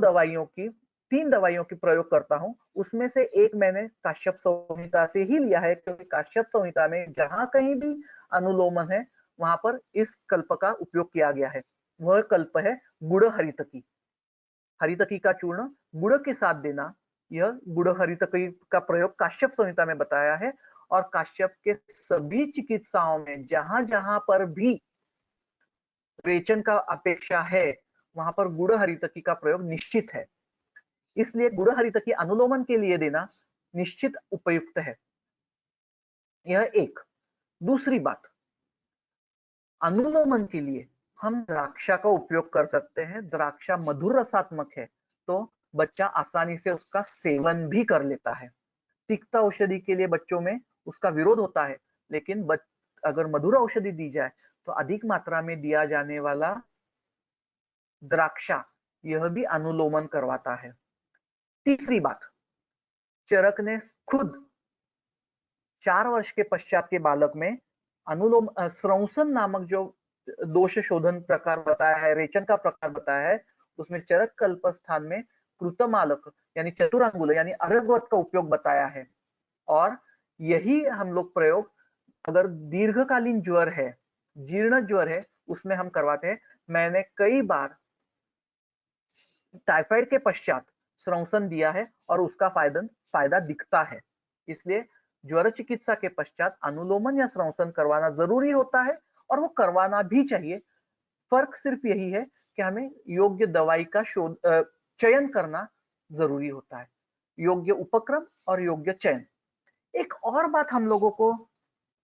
दवाइयों की प्रयोग करता हूं। उसमें से एक मैंने काश्यप संहिता से ही लिया है क्योंकि काश्यप संहिता में जहां कहीं भी अनुलोमन है वहां पर इस कल्प का उपयोग किया गया है। वह कल्प है गुड़ हरितकी। हरितकी का चूर्ण गुड़ के साथ देना, यह गुड़ हरितकी का प्रयोग काश्यप संहिता में बताया है। और काश्यप के सभी चिकित्साओं में जहां जहां पर भी रेचन का अपेक्षा है वहां पर गुड़ हरितकी का प्रयोग निश्चित है। इसलिए गुड़ हरितकी अनुलोमन के लिए देना निश्चित उपयुक्त है। यह एक। दूसरी बात, अनुलोमन के लिए हम द्राक्षा का उपयोग कर सकते हैं। द्राक्षा मधुर रसात्मक है तो बच्चा आसानी से उसका सेवन भी कर लेता है। तिक्त औषधि के लिए बच्चों में उसका विरोध होता है, लेकिन अगर मधुर औषधि दी जाए तो अधिक मात्रा में दिया जाने वाला द्राक्षा यह भी अनुलोमन करवाता है। तीसरी बात, चरक ने खुद 4 वर्ष के पश्चात के बालक में अनुलोम स्रंसन नामक जो दोष शोधन प्रकार बताया है, रेचन का प्रकार बताया है, उसमें चरक कल्प स्थान में कृतमालक यानी चतुरांगुल यानी अर्घवत का उपयोग बताया है। और यही हम लोग प्रयोग अगर दीर्घकालीन ज्वर है, जीर्ण ज्वर है, उसमें हम करवाते हैं। मैंने कई बार टाइफाइड के पश्चात स्रंसन दिया है और उसका फायदा दिखता है। इसलिए ज्वर चिकित्सा के पश्चात अनुलोमन या स्रंसन करवाना जरूरी होता है और वो करवाना भी चाहिए। फर्क सिर्फ यही है कि हमें योग्य दवाई का चयन करना जरूरी होता है, योग्य उपक्रम और योग्य चयन। एक और बात हम लोगों को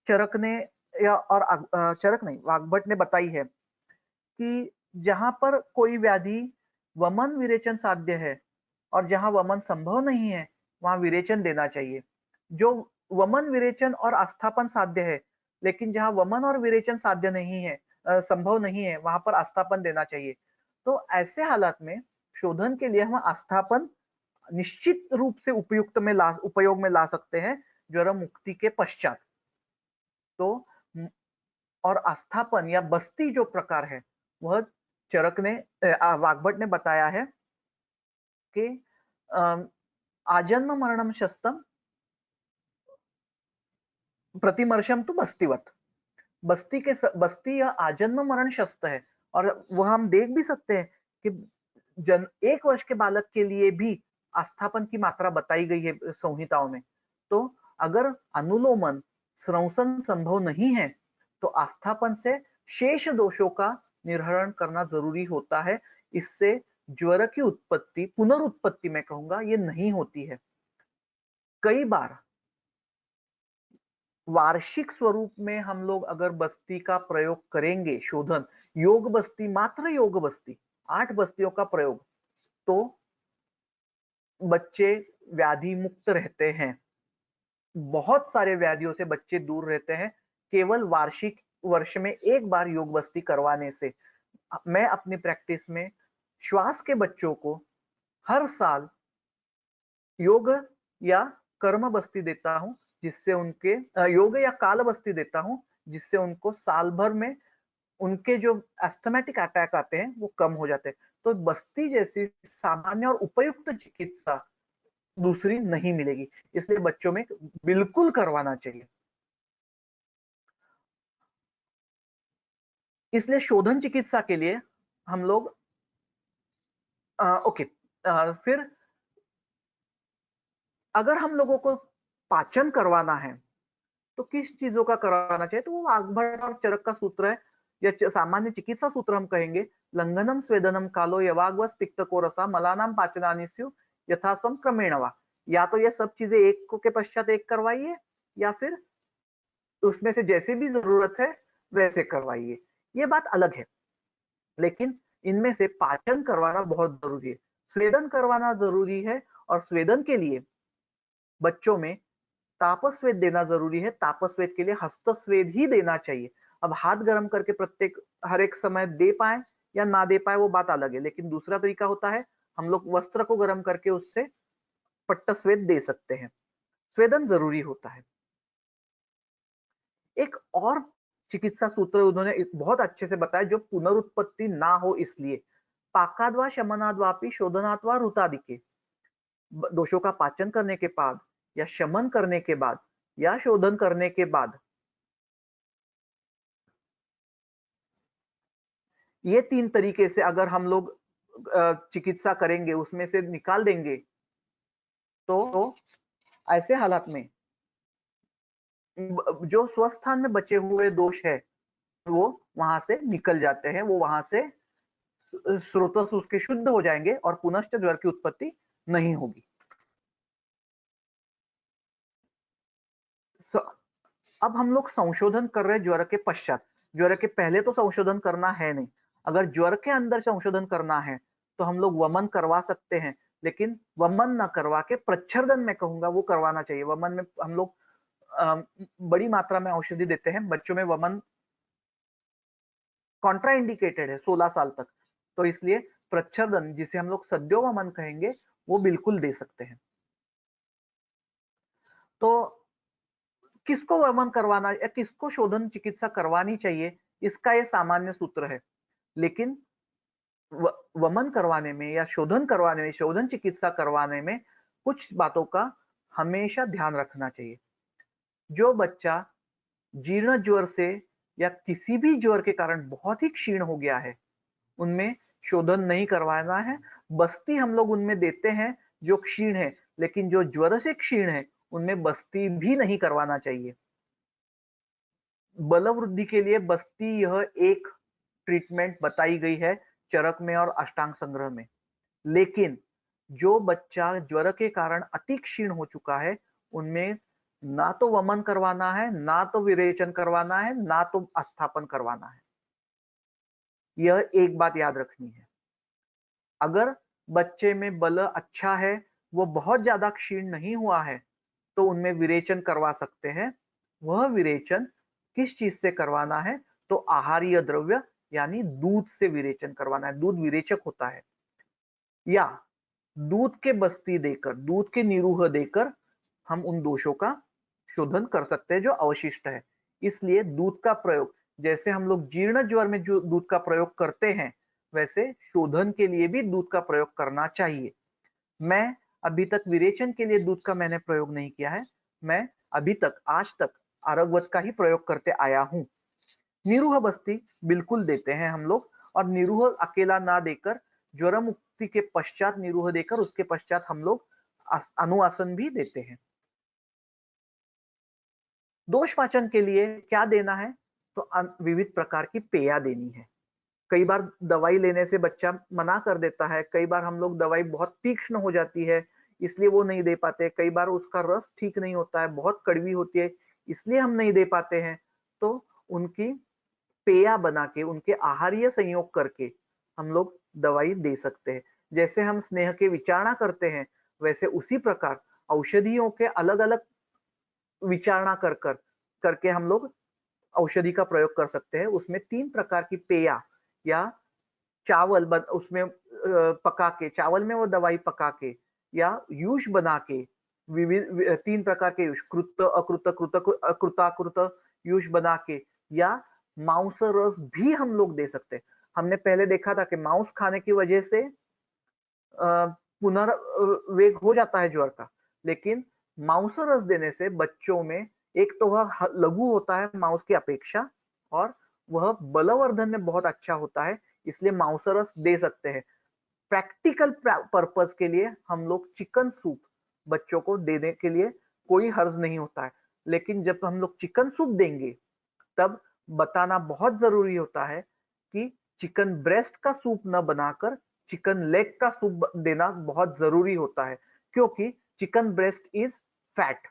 चरक ने चरक नहीं, वाग्भट ने बताई है कि जहां पर कोई व्याधि वमन विरेचन साध्य है और जहां वमन संभव नहीं है वहां विरेचन देना चाहिए। जो वमन विरेचन और आस्थापन साध्य है, लेकिन जहां वमन और विरेचन साध्य नहीं है, संभव नहीं है, वहां पर आस्थापन देना चाहिए। तो ऐसे हालात में शोधन के लिए हम आस्थापन निश्चित रूप से उपयोग में ला सकते हैं ज्वर मुक्ति के पश्चात। तो और आस्थापन या बस्ती जो प्रकार है वह चरक ने वाग्भट ने बताया है कि आजन्म मरणम शस्तम प्रतिमर्शम तो बस्तीवत। बस्ती या आजन्म मरण शस्त्र है। और वह हम देख भी सकते हैं कि 1 वर्ष के बालक के लिए भी आस्थापन की मात्रा बताई गई है संहिताओं में। तो अगर अनुलोमन स्रंसन संभव नहीं है तो आस्थापन से शेष दोषों का निर्हरण करना जरूरी होता है। इससे ज्वर की उत्पत्ति, पुनरुत्पत्ति मैं कहूंगा, ये नहीं होती है। कई बार वार्षिक स्वरूप में हम लोग अगर बस्ती का प्रयोग करेंगे, शोधन योग बस्ती, मात्र योग बस्ती 8 बस्तियों का प्रयोग, तो बच्चे व्याधि मुक्त रहते हैं। बहुत सारे व्याधियों से बच्चे दूर रहते हैं केवल वार्षिक वर्ष में एक बार योग बस्ती करवाने से। मैं अपनी प्रैक्टिस में श्वास के बच्चों को हर साल योग या कर्म बस्ती देता हूँ, जिससे उनके योग या काल बस्ती देता हूँ, जिससे उनको साल भर में उनके जो एस्थमेटिक अटैक आते हैं वो कम हो जाते हैं। तो बस्ती जैसी सामान्य और उपयुक्त चिकित्सा दूसरी नहीं मिलेगी, इसलिए बच्चों में बिल्कुल करवाना चाहिए। इसलिए शोधन चिकित्सा के लिए हम लोग ओके, फिर अगर हम लोगों को पाचन करवाना है तो किस चीजों का करवाना चाहिए, तो वो वाग्भट और चरक का सूत्र है, या सामान्य चिकित्सा सूत्र हम कहेंगे, लंघनम स्वेदनम कालो यवाग्वस तिक्तको रसा मलानाम पाचनानि स्यु यथास्वम क्रमेण वा। या तो ये सब चीजें एक के पश्चात एक करवाइए, या फिर उसमें से जैसे भी जरूरत है वैसे करवाइए, ये बात अलग है। लेकिन इनमें से पाचन करवाना बहुत जरूरी है, स्वेदन करवाना जरूरी है, और स्वेदन के लिए बच्चों में तापस्वेद देना जरूरी है। तापस्वेद के लिए हस्तस्वेद ही देना चाहिए। अब हाथ गर्म करके प्रत्येक हर एक समय दे पाए या ना दे पाए वो बात अलग है, लेकिन दूसरा तरीका होता है हम लोग वस्त्र को गर्म करके उससे पट्टस्वेद दे सकते हैं। स्वेदन जरूरी होता है। एक और चिकित्सा सूत्र उन्होंने बहुत अच्छे से बताया, जो पुनरुत्पत्ति ना हो इसलिए, पाकाद्वा शमनाद्वापि शोधनात्वा रुतादिके, दोषों का पाचन करने के बाद या शमन करने के बाद या शोधन करने के बाद, ये तीन तरीके से अगर हम लोग चिकित्सा करेंगे, उसमें से निकाल देंगे, तो ऐसे हालात में जो स्वस्थान में बचे हुए दोष है वो वहां से निकल जाते हैं, वो वहां से स्रोतस उसके शुद्ध हो जाएंगे और पुनश्च ज्वर की उत्पत्ति नहीं होगी। अब हम लोग संशोधन कर रहे हैं ज्वर के पश्चात। ज्वर के पहले तो संशोधन करना है नहीं। अगर ज्वर के अंदर संशोधन करना है तो हम लोग वमन करवा सकते हैं, लेकिन वमन ना करवा के प्रच्छर्दन में कहूंगा वो करवाना चाहिए। वमन में हम लोग बड़ी मात्रा में औषधि देते हैं। बच्चों में वमन कॉन्ट्राइंडिकेटेड है 16 साल तक, तो इसलिए प्रच्छर्दन, जिसे हम लोग सद्यो वमन कहेंगे, वो बिल्कुल दे सकते हैं। तो किसको वमन करवाना या किसको शोधन चिकित्सा करवानी चाहिए, इसका ये सामान्य सूत्र है। लेकिन वमन करवाने में या शोधन करवाने में, शोधन चिकित्सा करवाने में कुछ बातों का हमेशा ध्यान रखना चाहिए। जो बच्चा जीर्ण ज्वर से या किसी भी ज्वर के कारण बहुत ही क्षीण हो गया है, उनमें शोधन नहीं करवाना है। बस्ती हम लोग उनमें देते हैं जो क्षीण है, लेकिन जो ज्वर से क्षीण है उनमें बस्ती भी नहीं करवाना चाहिए। बल वृद्धि के लिए बस्ती यह एक ट्रीटमेंट बताई गई है चरक में और अष्टांग संग्रह में। लेकिन जो बच्चा ज्वर के कारण अति क्षीण हो चुका है, उनमें ना तो वमन करवाना है, ना तो विरेचन करवाना है, ना तो अस्थापन करवाना है। यह एक बात याद रखनी है। अगर बच्चे में बल अच्छा है, वो बहुत ज्यादा क्षीण नहीं हुआ है, तो उनमें विरेचन करवा सकते हैं। वह विरेचन किस चीज से करवाना है, तो आहारीय द्रव्य यानी दूध से विरेचन करवाना है। दूध विरेचक होता है। या दूध के बस्ती देकर, दूध के निरूह देकर हम उन दोषों का शोधन कर सकते हैं जो अवशिष्ट है। इसलिए दूध का प्रयोग, जैसे हम लोग जीर्ण ज्वर में जो दूध का प्रयोग करते हैं, वैसे शोधन के लिए भी दूध का प्रयोग करना चाहिए। मैं अभी तक विरेचन के लिए दूध का मैंने प्रयोग नहीं किया है। मैं अभी तक आज तक आरगवत का ही प्रयोग करते आया हूं। निरूह बस्ती बिल्कुल देते हैं हम लोग, और निरूह अकेला ना देकर ज्वर मुक्ति के पश्चात निरूह देकर उसके पश्चात हम लोग अनुआसन भी देते हैं। दोष पाचन के लिए क्या देना है, तो विविध प्रकार की पेया देनी है। कई बार दवाई लेने से बच्चा मना कर देता है, कई बार हम लोग दवाई बहुत तीक्ष्ण हो जाती है इसलिए वो नहीं दे पाते, कई बार उसका रस ठीक नहीं होता है, बहुत कड़वी होती है इसलिए हम नहीं दे पाते हैं। तो उनकी पेया बना के, उनके आहारीय संयोग करके हम लोग दवाई दे सकते हैं। जैसे हम स्नेह के विचारणा करते हैं, वैसे उसी प्रकार औषधियों के अलग अलग विचारणा कर कर करके हम लोग औषधि का प्रयोग कर सकते हैं। उसमें 3 प्रकार की पेया या चावल उसमें पका के, चावल में वो दवाई पका के या यूष बना के विविध 3 प्रकार के यूष, कृत, अकृत, अकृताकृत यूष बना के, या मांस रस भी हम लोग दे सकते हैं। हमने पहले देखा था कि मांस खाने की वजह से पुनर्वेग हो जाता है ज्वर का, लेकिन मांस रस देने से बच्चों में एक तो वह लघु होता है मांस की अपेक्षा, और वह बलवर्धन में बहुत अच्छा होता है, इसलिए मांस रस दे सकते हैं। प्रैक्टिकल पर्पस के लिए हम लोग चिकन सूप बच्चों को देने के लिए कोई हर्ज नहीं होता है, लेकिन जब हम लोग चिकन सूप देंगे तब बताना बहुत जरूरी होता है कि चिकन ब्रेस्ट का सूप न बनाकर चिकन लेग का सूप देना बहुत जरूरी होता है, क्योंकि chicken breast is fat.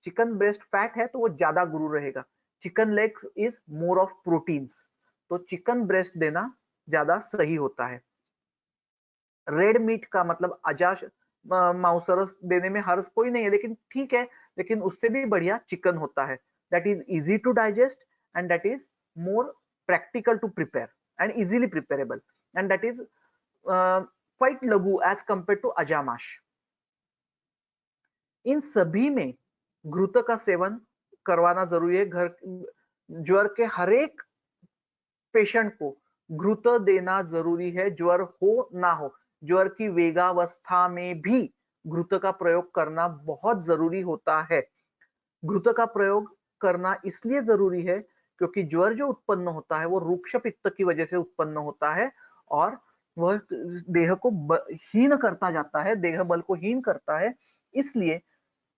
Chicken breast fat है तो वो ज्यादा गुरु रहेगा। Chicken leg is more of proteins, तो चिकन ब्रेस्ट देना ज्यादा सही होता है। रेड मीट का मतलब अजाश मांसरस देने में हर्ज कोई नहीं है, लेकिन ठीक है, लेकिन उससे भी बढ़िया चिकन होता है। That is easy to digest and that is more practical to prepare and easily preparable, and that is quite लघु एज कंपेयर टू अजामाश। इन सभी में घृत का सेवन करवाना जरूरी है। घर ज्वर के हर एक पेशेंट को घृत देना जरूरी है, ज्वर हो ना हो। ज्वर की वेगावस्था में भी घृत का प्रयोग करना बहुत जरूरी होता है। घृत का प्रयोग करना इसलिए जरूरी है क्योंकि ज्वर जो उत्पन्न होता है वो रूक्ष पित्त की वजह से उत्पन्न होता है, और वह देह को हीन करता जाता है, देह बल को हीन करता है। इसलिए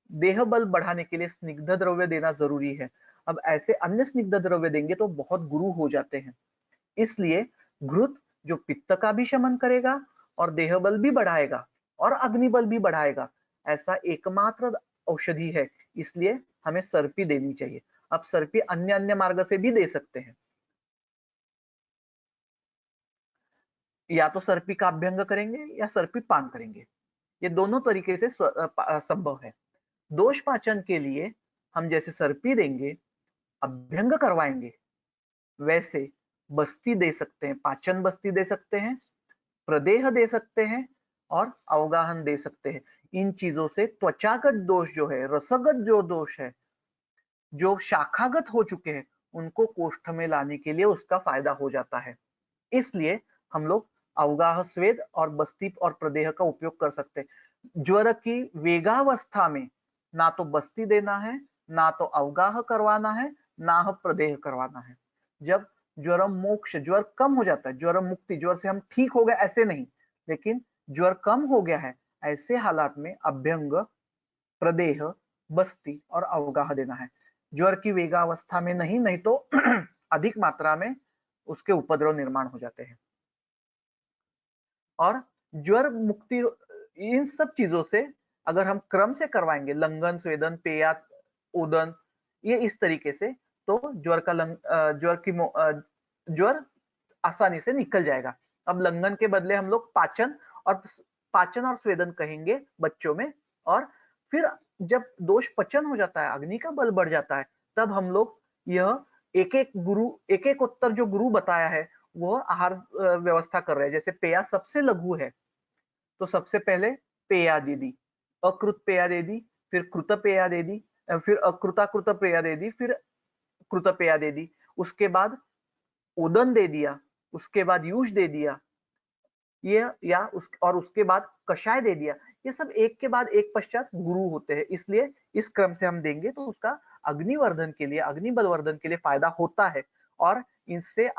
देह बल बढ़ाने के लिए स्निग्ध द्रव्य देना जरूरी है। अब ऐसे अन्य स्निग्ध द्रव्य देंगे तो बहुत गुरु हो जाते हैं। इसलिए घृत जो पित्त का भी शमन करेगा और देह बल भी बढ़ाएगा और अग्निबल भी बढ़ाएगा, ऐसा एकमात्र औषधि है। इसलिए हमें सर्पी देनी चाहिए। अब सर्पी अन्य अन्य मार्ग से भी दे सकते हैं। या तो सर्पी का अभ्यंग करेंगे या सर्पी पान करेंगे, ये दोनों तरीके से संभव है। दोष पाचन के लिए हम जैसे सर्पी देंगे, अभ्यंग करवाएंगे, वैसे बस्ती दे सकते हैं, पाचन बस्ती दे सकते हैं, प्रदेह दे सकते हैं और अवगाहन दे सकते हैं। इन चीजों से त्वचागत दोष जो है, रसगत जो दोष है, जो शाखागत हो चुके हैं, उनको कोष्ठ में लाने के लिए उसका फायदा हो जाता है। इसलिए हम लोग अवगाह स्वेद और बस्ती और प्रदेह का उपयोग कर सकते हैं। ज्वर की वेगावस्था में ना तो बस्ती देना है, ना तो अवगाह करवाना है, ना प्रदेह करवाना है। जब ज्वर मोक्ष, ज्वर कम हो जाता है, ज्वर मुक्ति, ज्वर से हम ठीक हो गए ऐसे नहीं, लेकिन ज्वर कम हो गया है, ऐसे हालात में अभ्यंग, प्रदेह, बस्ती और अवगाह देना है। ज्वर की वेगावस्था में नहीं, नहीं तो अधिक मात्रा में उसके उपद्रव निर्माण हो जाते हैं। और ज्वर मुक्ति इन सब चीजों से अगर हम क्रम से करवाएंगे, लंघन, स्वेदन, पेया, उदन, ये इस तरीके से, तो ज्वर का ज्वर आसानी से निकल जाएगा। अब लंघन के बदले हम लोग पाचन और स्वेदन कहेंगे बच्चों में, और फिर जब दोष पचन हो जाता है, अग्नि का बल बढ़ जाता है, तब हम लोग यह एक एक उत्तर जो गुरु बताया है वो आहार व्यवस्था कर रहे हैं। जैसे पेया सबसे लघु है, तो सबसे पहले पेया दे दी, अकृत पेया दे दी, फिर कृत पेया दे दी, फिर अकृताकृत पेया दे दी, फिर कृत पेया दे दी, उसके बाद उदन दे दिया, उसके बाद यूष दे दिया, और उसके बाद कषाय दे दिया। ये सब एक के बाद एक पश्चात गुरु होते हैं, इसलिए इस क्रम से हम देंगे तो उसका अग्निवर्धन के लिए, अग्निबलवर्धन के लिए फायदा होता है, और इनसे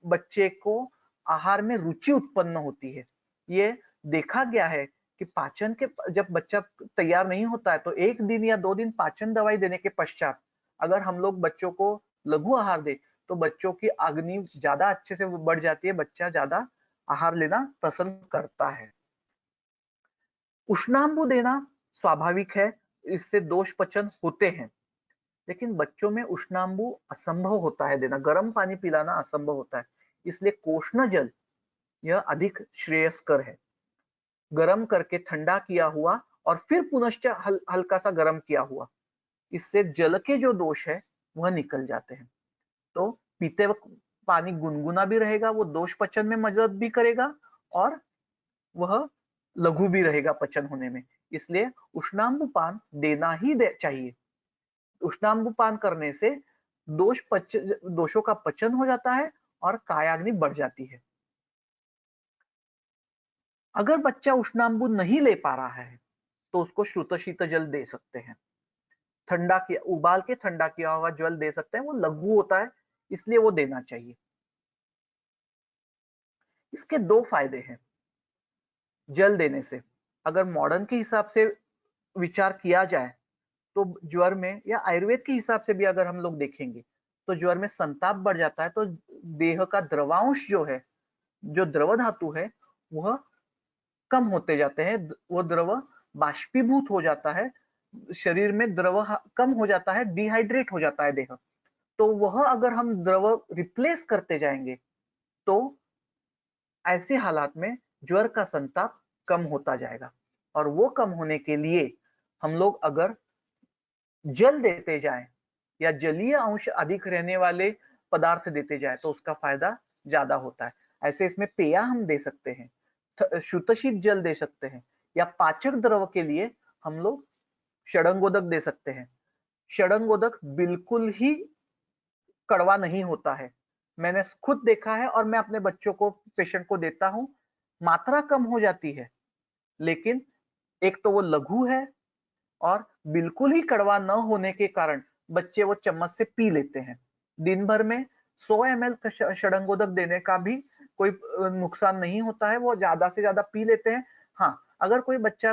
बच्चे को आहार में रुचि उत्पन्न होती है। ये देखा गया है कि पाचन के जब बच्चा तैयार नहीं होता है तो 1 दिन या 2 दिन पाचन दवाई देने के पश्चात अगर हम लोग बच्चों को लघु आहार दे तो बच्चों की अग्नि ज्यादा अच्छे से बढ़ जाती है, बच्चा ज्यादा आहार लेना पसंद करता है। उष्णांबु देना स्वाभाविक है, इससे दोष पचन होते हैं, लेकिन बच्चों में उष्णांबु असंभव होता है देना, गर्म पानी पिलाना असंभव होता है। इसलिए कोष्ण जल यह अधिक श्रेयस्कर है। गर्म करके ठंडा किया हुआ और फिर पुनश्च हल्का सा गर्म किया हुआ, इससे जल के जो दोष है वह निकल जाते हैं। तो पीते वक्त पानी गुनगुना भी रहेगा, वो दोष पचन में मदद भी करेगा, और वह लघु भी रहेगा पचन होने में। इसलिए उष्णाम्बुपान देना ही चाहिए। उष्णाम्बुपान करने से दोषों का पचन हो जाता है और कायाग्नि बढ़ जाती है। अगर बच्चा उष्णाम्बु नहीं ले पा रहा है तो उसको श्रुतशीत जल दे सकते हैं। उबाल के ठंडा किया हुआ जल दे सकते हैं, वो लघु होता है इसलिए वो देना चाहिए। इसके दो फायदे हैं जल देने से। अगर मॉडर्न के हिसाब से विचार किया जाए तो ज्वर में, या आयुर्वेद के हिसाब से भी अगर हम लोग देखेंगे तो ज्वर में संताप बढ़ जाता है, तो देह का द्रवांश जो है, जो द्रव धातु है, वह कम होते जाते हैं। वो द्रव बाष्पीभूत हो जाता है, शरीर में द्रव कम हो जाता है, डिहाइड्रेट हो जाता है देह। तो वह अगर हम द्रव रिप्लेस करते जाएंगे तो ऐसे हालात में ज्वर का संताप कम होता जाएगा। और वो कम होने के लिए हम लोग अगर जल देते जाएं या जलीय अंश अधिक रहने वाले पदार्थ देते जाए तो उसका फायदा ज्यादा होता है। ऐसे इसमें पेया हम दे सकते हैं, शुतशीत जल दे सकते हैं, या पाचक द्रव के लिए हम लोग षडंगोदक दे सकते हैं। षडंगोदक बिल्कुल ही कड़वा नहीं होता है, मैंने खुद देखा है और मैं अपने बच्चों को, पेशेंट को देता हूं। मात्रा कम हो जाती है लेकिन एक तो वो लघु है और बिल्कुल ही कड़वा न होने के कारण बच्चे वो चम्मच से पी लेते हैं। दिन भर में 100 ml का षडंगोदक देने का भी कोई नुकसान नहीं होता है, वो ज्यादा से ज्यादा पी लेते हैं। हाँ, अगर कोई बच्चा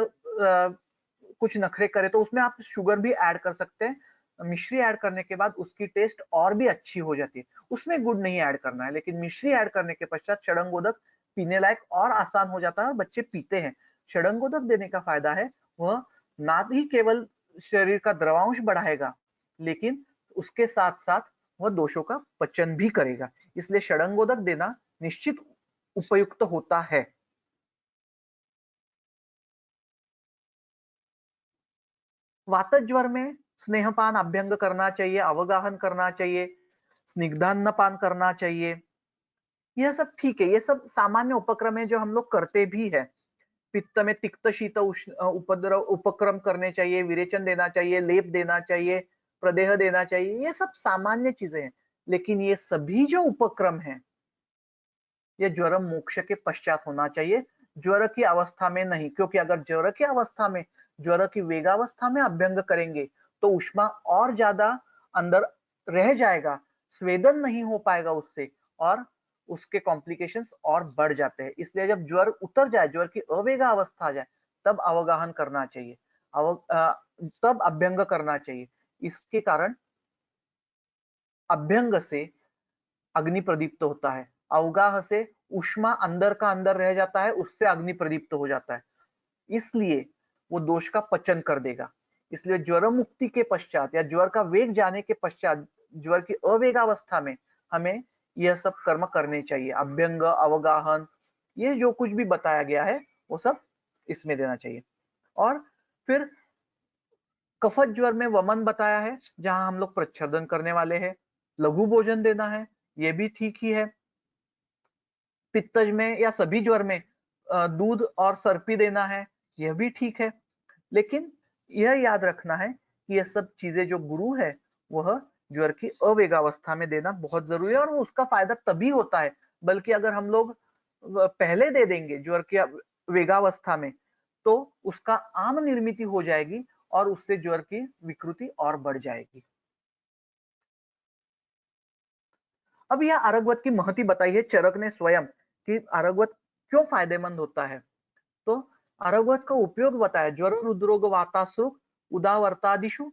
कुछ नखरे करे तो उसमें आप शुगर भी ऐड कर सकते हैं। मिश्री ऐड करने के बाद उसकी टेस्ट और भी अच्छी हो जाती है। उसमें गुड़ नहीं ऐड करना है, लेकिन मिश्री ऐड करने के पश्चात षडंगोदक पीने लायक और आसान हो जाता है और बच्चे पीते हैं। षडंगोदक देने का फायदा है, वह ना ही केवल शरीर का द्रवांश बढ़ाएगा, लेकिन उसके साथ साथ वह दोषों का पचन भी करेगा। इसलिए षडंगोदक देना निश्चित उपयुक्त होता है। वातज ज्वर में स्नेहपान अभ्यंग करना चाहिए, अवगाहन करना चाहिए, स्निग्धान्न पान करना चाहिए। यह सब ठीक है, ये सब सामान्य उपक्रम है जो हम लोग करते भी है। पित्त में तिक्त शीत उपद्रव उपक्रम करने चाहिए, विरेचन देना चाहिए, लेप देना चाहिए, प्रदेह देना चाहिए, ये सब सामान्य चीजें हैं। लेकिन ये सभी जो उपक्रम हैं ये ज्वर मोक्ष के पश्चात होना चाहिए, ज्वर की अवस्था में नहीं। क्योंकि अगर ज्वर की अवस्था में, ज्वर की वेगावस्था में अभ्यंग करेंगे तो उष्मा और ज्यादा अंदर रह जाएगा, स्वेदन नहीं हो पाएगा उससे, और उसके कॉम्प्लिकेशंस और बढ़ जाते हैं। इसलिए जब ज्वर उतर जाए, ज्वर की अवेगा अवस्था आ जाए, तब अवगाहन करना चाहिए, तब अभ्यंग करना चाहिए। इसके कारण अभ्यंग से अग्नि प्रदीप्त होता है, अवगाह से उष्मा अंदर का अंदर रह जाता है, उससे अग्नि प्रदीप्त हो जाता है, इसलिए वो दोष का पचन कर देगा। इसलिए ज्वर मुक्ति के पश्चात या ज्वर का वेग जाने के पश्चात, ज्वर की अवेगावस्था में हमें यह सब कर्म करने चाहिए। अभ्यंग, अवगाहन, ये जो कुछ भी बताया गया है वो सब इसमें देना चाहिए। और फिर कफत ज्वर में वमन बताया है, जहां हम लोग प्रच्छेदन करने वाले हैं, लघु भोजन देना है, ये भी ठीक ही है। पित्तज में या सभी ज्वर में दूध और सर्पी देना है, यह भी ठीक है। लेकिन यह याद रखना है कि यह सब चीजें जो गुरु है वह ज्वर की अवेगावस्था में देना बहुत जरूरी है, और उसका फायदा तभी होता है। बल्कि अगर हम लोग पहले दे देंगे ज्वर की वेगावस्था में तो उसका आम निर्मित हो जाएगी और उससे ज्वर की विकृति और बढ़ जाएगी। अब यह आरगवत की महती बताई है चरक ने स्वयं कि आरगवत क्यों फायदेमंद होता है। तो आरगवत का उपयोग बताया, ज्वर, रुद्रोग, वाताश्रुक, उदावर्तादिशु।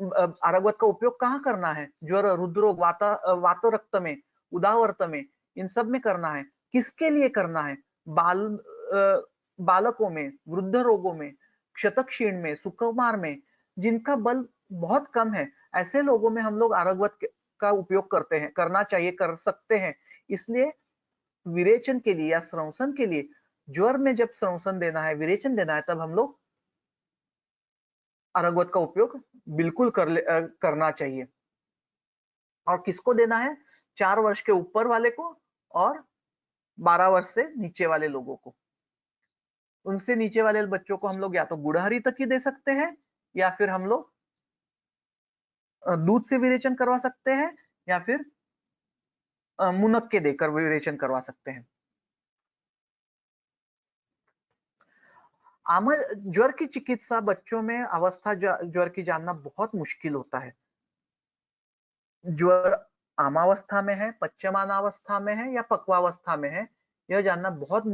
आरगवत का उपयोग कहाँ करना है? ज्वर, रुद्रोग, वातरक्त में, उदावर्त में, इन सब में करना है। किसके लिए करना है? बालकों में, वृद्ध रोगों में, क्षतक्षीण में, सुकुमार में, जिनका बल बहुत कम है, ऐसे लोगों में हम लोग आरगवत का उपयोग करते हैं, करना चाहिए, कर सकते हैं। इसलिए विरेचन के लिए या श्रवसन के लिए, ज्वर में जब श्रवसन देना है, विरेचन देना है, तब हम लोग अरगवत का उपयोग बिल्कुल करना चाहिए। और किसको देना है? 4 वर्ष के ऊपर वाले को और 12 वर्ष से नीचे वाले लोगों को। उनसे नीचे वाले बच्चों को हम लोग या तो गुड़हरी तक ही दे सकते हैं, या फिर हम लोग दूध से विरेचन करवा सकते हैं, या फिर मुनक्के देकर विरेचन करवा सकते हैं। आमर ज्वर की चिकित्सा बच्चों में अवस्था ज्वर की जानना बहुत मुश्किल होता है। ज्वर आमावस्था में है, पच्यमानावस्था में है या पक्वावस्था में है, यह जानना बहुत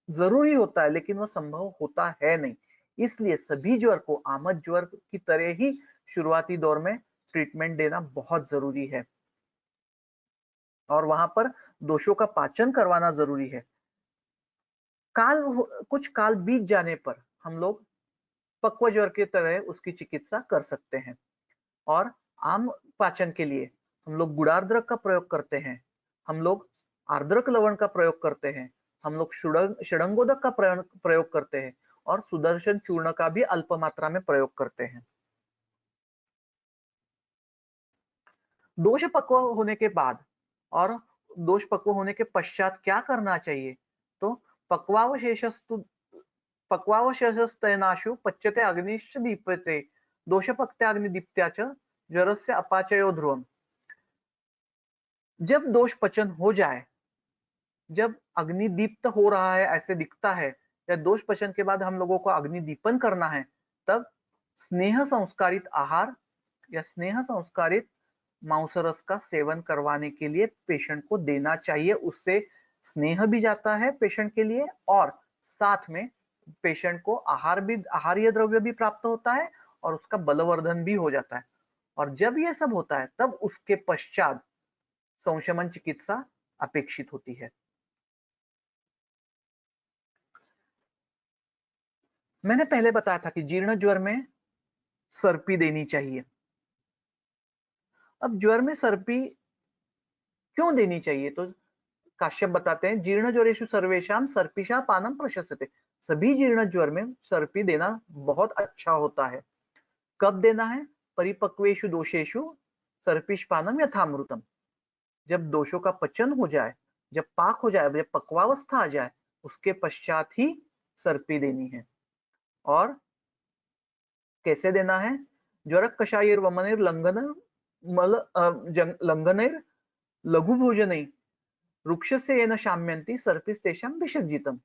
जरूरी होता है, लेकिन वह संभव होता है नहीं। इसलिए सभी ज्वर को आमद ज्वर की तरह ही शुरुआती दौर में ट्रीटमेंट देना बहुत जरूरी है, और वहां पर दोषों का पाचन करवाना जरूरी है। कुछ काल बीत जाने पर हम लोग पक्व ज्वर की तरह उसकी चिकित्सा कर सकते हैं, और आम पाचन के लिए हम लोग गुड़ार्द्रक का प्रयोग करते हैं, हम लोग आर्द्रक लवण का प्रयोग करते हैं, हम लोग षडंगोदक का प्रयोग करते हैं, और सुदर्शन चूर्ण का भी अल्प मात्रा में प्रयोग करते हैं। दोष पक्व होने के बाद और दोष पक्व होने के पश्चात क्या करना चाहिए? तो पक्वावशेषस्तु पक्वावशेषस्तैनाशु पच्यते अग्निश्च दीप्यते दोषपक्त्याग्निदीप्त्या च ज्वरस्य अपाचयो ध्रुवम्। जब दोष पचन हो जाए, जब अग्निदीप्त हो रहा है ऐसे दिखता है, या दोष पचन के बाद हम लोगों को अग्निदीपन करना है, तब स्नेह संस्कारित आहार या स्नेह संस्कारित मांसरस का सेवन करवाने के लिए पेशेंट को देना चाहिए। उससे स्नेह भी जाता है पेशेंट के लिए, और साथ में पेशेंट को आहार्य द्रव्य भी प्राप्त होता है, और उसका बलवर्धन भी हो जाता है। और जब ये सब होता है, तब उसके पश्चात संशमन चिकित्सा अपेक्षित होती है। मैंने पहले बताया था कि जीर्ण ज्वर में सर्पी देनी चाहिए। अब ज्वर में सर्पी क्यों देनी चाहिए? तो काश्यप बताते हैं, जीर्ण ज्वरेषु सर्वेशाम सर्पिषा पानम प्रशस्यते। सभी जीर्ण ज्वर में सर्पी देना बहुत अच्छा होता है। कब देना है? परिपक्वेषु दोषेषु सर्पिष पानम यथामृतम। जब दोषों का पचन हो जाए, जब पाक हो जाए, जब पक्वावस्था आ जाए, उसके पश्चात ही सर्पी देनी है। और कैसे देना है? ज्वरक कषायर वमनेर लंघन लंघनेर लघु भोजनई वृक्ष से न शाम्यंती सर्पिस तेषाम विषज्जितम।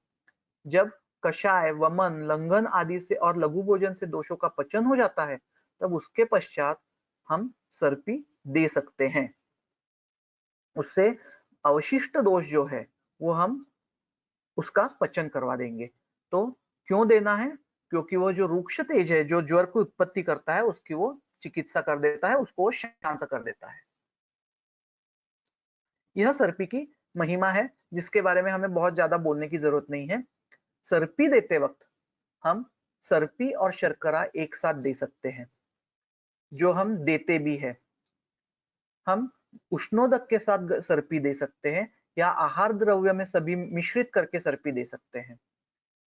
जब कषाय, वमन, लंघन आदि से और लघु भोजन से दोषों का पचन हो जाता है, तब उसके पश्चात हम सर्पी दे सकते हैं। उससे अवशिष्ट दोष जो है वो हम उसका पचन करवा देंगे। तो क्यों देना है? क्योंकि वो जो रूक्ष तेज है, जो ज्वर की उत्पत्ति करता है, उसकी वो चिकित्सा कर देता है, उसको शांत कर देता है। यह सर्पी की महिमा है, जिसके बारे में हमें बहुत ज्यादा बोलने की जरूरत नहीं है। सर्पी देते वक्त हम सर्पी और शर्करा एक साथ दे सकते हैं, जो हम देते भी है। हम उष्णोदक के साथ सर्पी दे सकते हैं, या आहार द्रव्य में सभी मिश्रित करके सर्पी दे सकते हैं।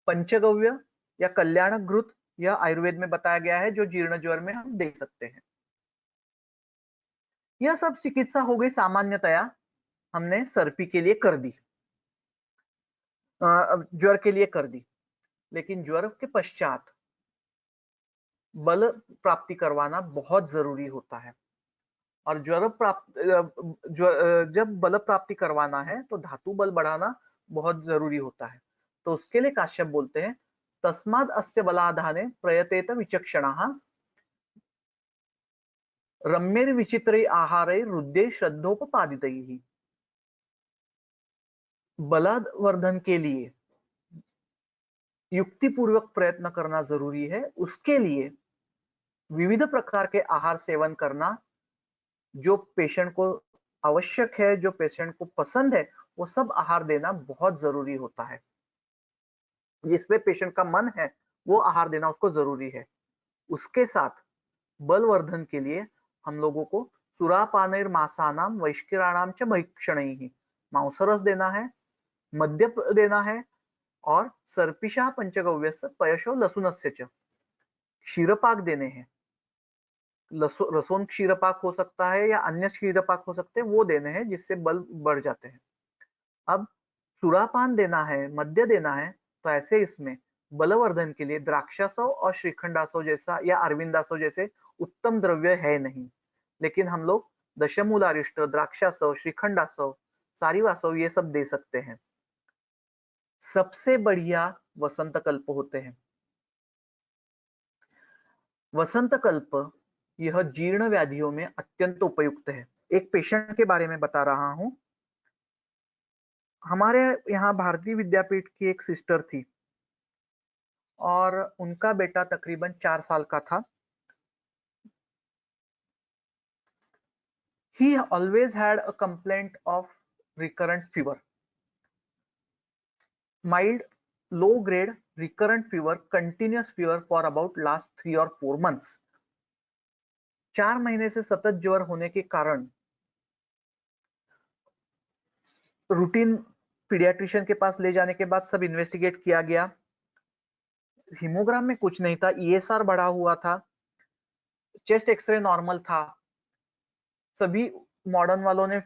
पंचगव्य या कल्याण घृत यह आयुर्वेद में बताया गया है, जो जीर्ण ज्वर में हम दे सकते हैं। यह सब चिकित्सा हो गई सामान्यतया, हमने सर्पी के लिए कर दी, ज्वर के लिए कर दी। लेकिन ज्वर के पश्चात बल प्राप्ति करवाना बहुत जरूरी होता है। और जब बल प्राप्ति करवाना है, तो धातु बल बढ़ाना बहुत जरूरी होता है। तो उसके लिए काश्यप बोलते हैं, तस्माद अस्य बलाधाने प्रयतेत विचक्षणाः रम्येर विचित्र आहारैर रुद्ये श्रद्धोपपादितैः। बलवर्धन के लिए युक्तिपूर्वक प्रयत्न करना जरूरी है। उसके लिए विविध प्रकार के आहार सेवन करना, जो पेशेंट को आवश्यक है, जो पेशेंट को पसंद है, वो सब आहार देना बहुत जरूरी होता है। जिसपे पेशेंट का मन है, वो आहार देना उसको जरूरी है। उसके साथ बलवर्धन के लिए हम लोगों को सुरापानैर मासानाम वैश्किराणाम च भक्षणैः मांसरस देना है, मद्य देना है, और सर्पिषा पंचगव्यस्य पयशो लसुनस्य च क्षीरपाक देने हैं। रसोन क्षीरपाक हो सकता है या अन्य क्षीरपाक हो सकते हैं, वो देने हैं, जिससे बल बढ़ जाते हैं। अब सुरापान देना है, मद्य देना है, तो ऐसे इसमें बलवर्धन के लिए द्राक्षासव और श्रीखंडासव जैसा या अरविंदासव जैसे उत्तम द्रव्य है नहीं, लेकिन हम लोग दशमूलारिष्ट, द्राक्षासव, श्रीखंडासव, सारीवासव ये सब दे सकते हैं। सबसे बढ़िया वसंत कल्प होते हैं। वसंत कल्प यह जीर्ण व्याधियों में अत्यंत उपयुक्त है। एक पेशेंट के बारे में बता रहा हूं। हमारे यहाँ भारतीय विद्यापीठ की एक सिस्टर थी और उनका बेटा तकरीबन 4 साल का था। He always had a complaint of recurrent fever, mild, low grade recurrent fever, continuous fever for about last 3 or 4 months. 4 महीने से सतत ज्वर होने के कारण रूटीन पीडियाट्रिशियन के पास ले जाने के बाद सब इन्वेस्टिगेट किया गया। हीमोग्राम में कुछ नहीं था, ईएसआर बढ़ा हुआ था, चेस्ट एक्सरे नॉर्मल था। सभी मॉडर्न वालों ने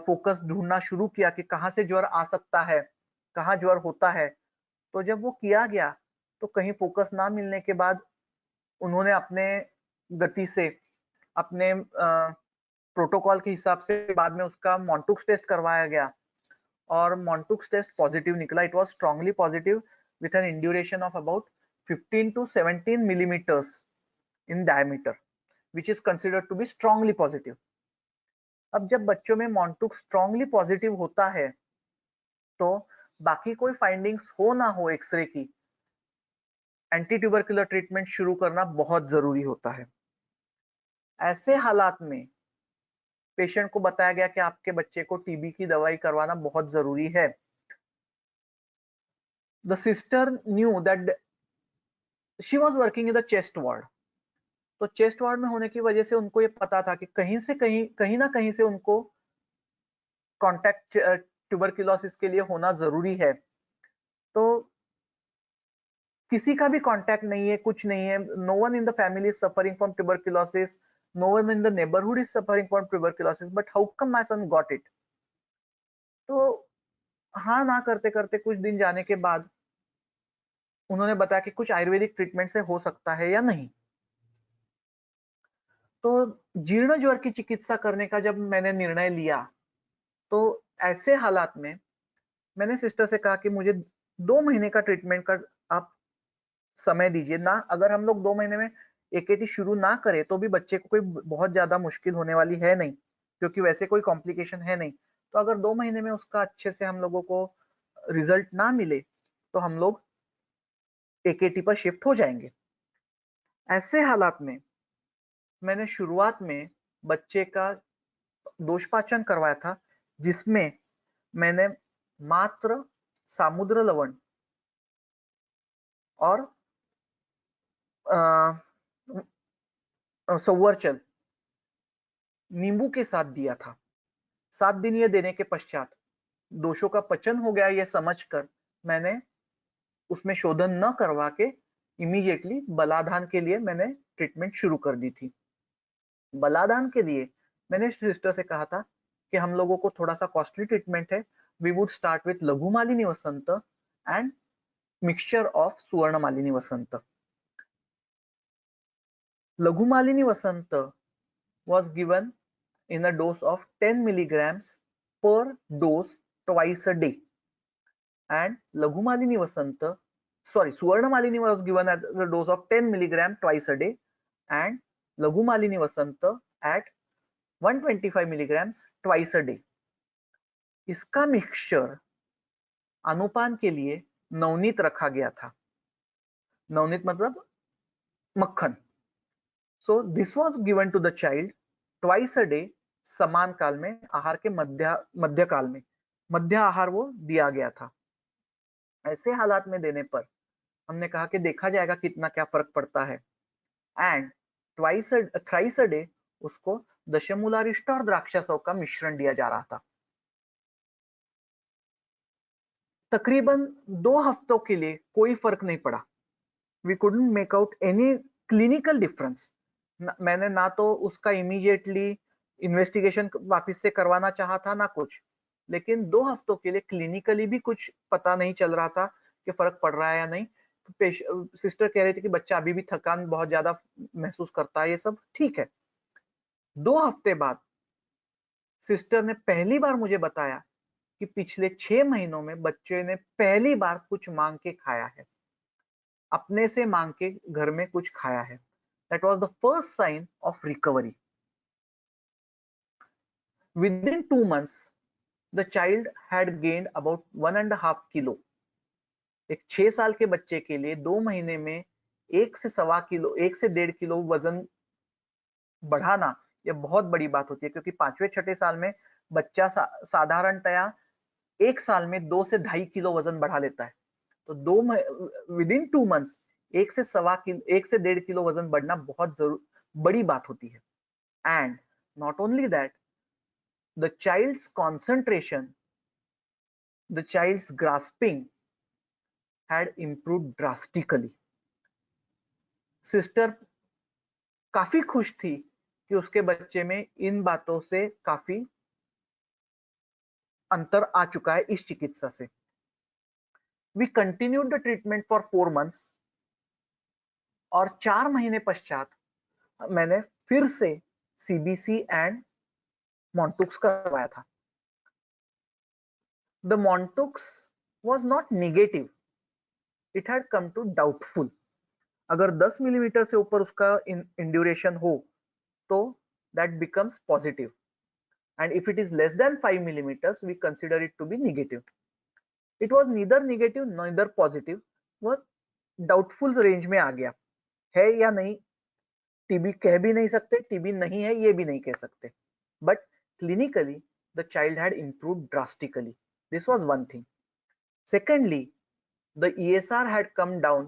फोकस ढूंढना शुरू किया कि कहां से ज्वर आ सकता है, कहां ज्वर होता है। तो जब वो किया गया तो कहीं फोकस ना मिलने के बाद उन्होंने अपने गति से, अपने प्रोटोकॉल के हिसाब से बाद में उसका मॉन्टुक्स टेस्ट करवाया गया और मॉन्टुक्स टेस्ट पॉजिटिव निकला। It was strongly positive with an induration of about 15 to 17 millimeters in diameter, which is considered to be strongly positive. अब जब बच्चों में मॉन्टुक्स स्ट्रांगली पॉजिटिव होता है तो बाकी कोई फाइंडिंग्स हो ना हो एक्सरे की, एंटी ट्यूबरकुलर ट्रीटमेंट शुरू करना बहुत जरूरी होता है। ऐसे हालात में पेशेंट को बताया गया कि आपके बच्चे को टीबी की दवाई करवाना बहुत जरूरी है। The sister knew that she was working in the chest ward. तो चेस्ट वार्ड में होने की वजह से उनको ये पता था कि कहीं ना कहीं से उनको कॉन्टैक्ट ट्यूबरकुलोसिस के लिए होना जरूरी है। तो किसी का भी कांटेक्ट नहीं है, कुछ नहीं है, no one in the family is suffering from tuberculosis, no one in the neighbourhood is suffering from tuberculosis, but how come my son got it. तो हाँ ना करते करते कुछ दिन जाने के बाद उन्होंने बताया कि कुछ आयुर्वेदिक ट्रीटमेंट से हो सकता है या नहीं। तो जीर्ण ज्वर की चिकित्सा करने का जब मैंने निर्णय लिया तो ऐसे हालात में मैंने सिस्टर से कहा कि मुझे 2 महीने का ट्रीटमेंट का आप समय दीजिए ना। अगर हम लोग 2 महीने में एकेटी शुरू ना करें तो भी बच्चे को कोई बहुत ज्यादा मुश्किल होने वाली है नहीं, क्योंकि वैसे कोई कॉम्प्लिकेशन है नहीं। तो अगर 2 महीने में उसका अच्छे से हम लोगों को रिजल्ट ना मिले तो हम लोग एकेटी पर शिफ्ट हो जाएंगे। ऐसे हालात में मैंने शुरुआत में बच्चे का दोषपाचन करवाया था, जिसमें मैंने मात्र सामुद्र लवण और संवरचल नींबू के साथ दिया था। 7 दिन ये देने के पश्चात दोषों का पचन हो गया ये समझकर मैंने उसमें शोधन न करवा के इमीडिएटली बलाधान के लिए मैंने ट्रीटमेंट शुरू कर दी थी। बलादान के लिए मैंने सिस्टर से कहा था कि हम लोगों को थोड़ा सा कॉस्टली ट्रीटमेंट है, वी वुड स्टार्ट विथ लघु मालिनी वसंत एंड मिक्सचर ऑफ सुवर्ण मालिनी वसंत। लघु मालिनी वसंत was given in a dose of 10 milligrams per dose twice a day, and Laghu Malini Vasanta, sorry, Suvarna Malini was given at the dose of 10 milligram twice a day, and Laghu Malini Vasanta at 125 milligrams twice a day. इसका mixture अनुपान के लिए नवनीत रखा गया था। नवनीत मतलब मक्खन। So this was given to the child twice a day, समान काल में, आहार के मध्य काल में मध्य आहार वो दिया गया था। ऐसे हालात में देने पर हमने कहा कि देखा जाएगा कितना क्या फर्क पड़ता है। एंड थ्राइस अ डे उसको दशमूलारिष्ट और द्राक्षासव का मिश्रण दिया जा रहा था। तकरीबन 2 हफ्तों के लिए कोई फर्क नहीं पड़ा। We couldn't make out any clinical difference. मैंने ना तो उसका इमीडिएटली इन्वेस्टिगेशन वापस से करवाना चाहा था ना कुछ, लेकिन 2 हफ्तों के लिए क्लिनिकली भी कुछ पता नहीं चल रहा था कि फर्क पड़ रहा है या नहीं। सिस्टर कह रही थी कि बच्चा अभी भी थकान बहुत ज्यादा महसूस करता है, ये सब ठीक है। 2 हफ्ते बाद सिस्टर ने पहली बार मुझे बताया कि पिछले 6 महीनों में बच्चे ने पहली बार कुछ मांग के खाया है, अपने से मांग के घर में कुछ खाया है। That was the first sign of recovery. Within 2 months, the child had gained about 1.5 kilo. एक 6 साल के बच्चे के लिए 2 महीने में 1 से 1.25 किलो, 1 से 1.5 किलो वजन बढ़ाना यह बहुत बड़ी बात होती है, क्योंकि 5वें 6ठे साल में बच्चा साधारणतया 1 साल में 2 से 2.5 किलो वजन बढ़ा लेता है। तो विदिन 2 मंथ्स 1 से 1.25 किलो वजन बढ़ना बहुत बड़ी बात होती है। And not only that, the child's concentration, the child's grasping had improved drastically. Sister काफी खुश थी कि उसके बच्चे में इन बातों से काफी अंतर आ चुका है इस चिकित्सा से। We continued the treatment for 4 months और 4 महीने पश्चात मैंने फिर से सीबीसी एंड मॉन्टुक्स करवाया था। The Montux was not negative, it had come to doubtful. अगर 10 मिलीमीटर से ऊपर उसका इंड्यूरेशन हो तो that becomes positive, and if it is less than 5 millimeters we consider it to be negative. It was neither negative neither positive, वह doubtful range में आ गया है या नहीं। टीबी कह भी नहीं सकते, टीबी नहीं है ये भी नहीं कह सकते, but clinically the child had improved drastically. This was one thing. Secondly, the ESR had come down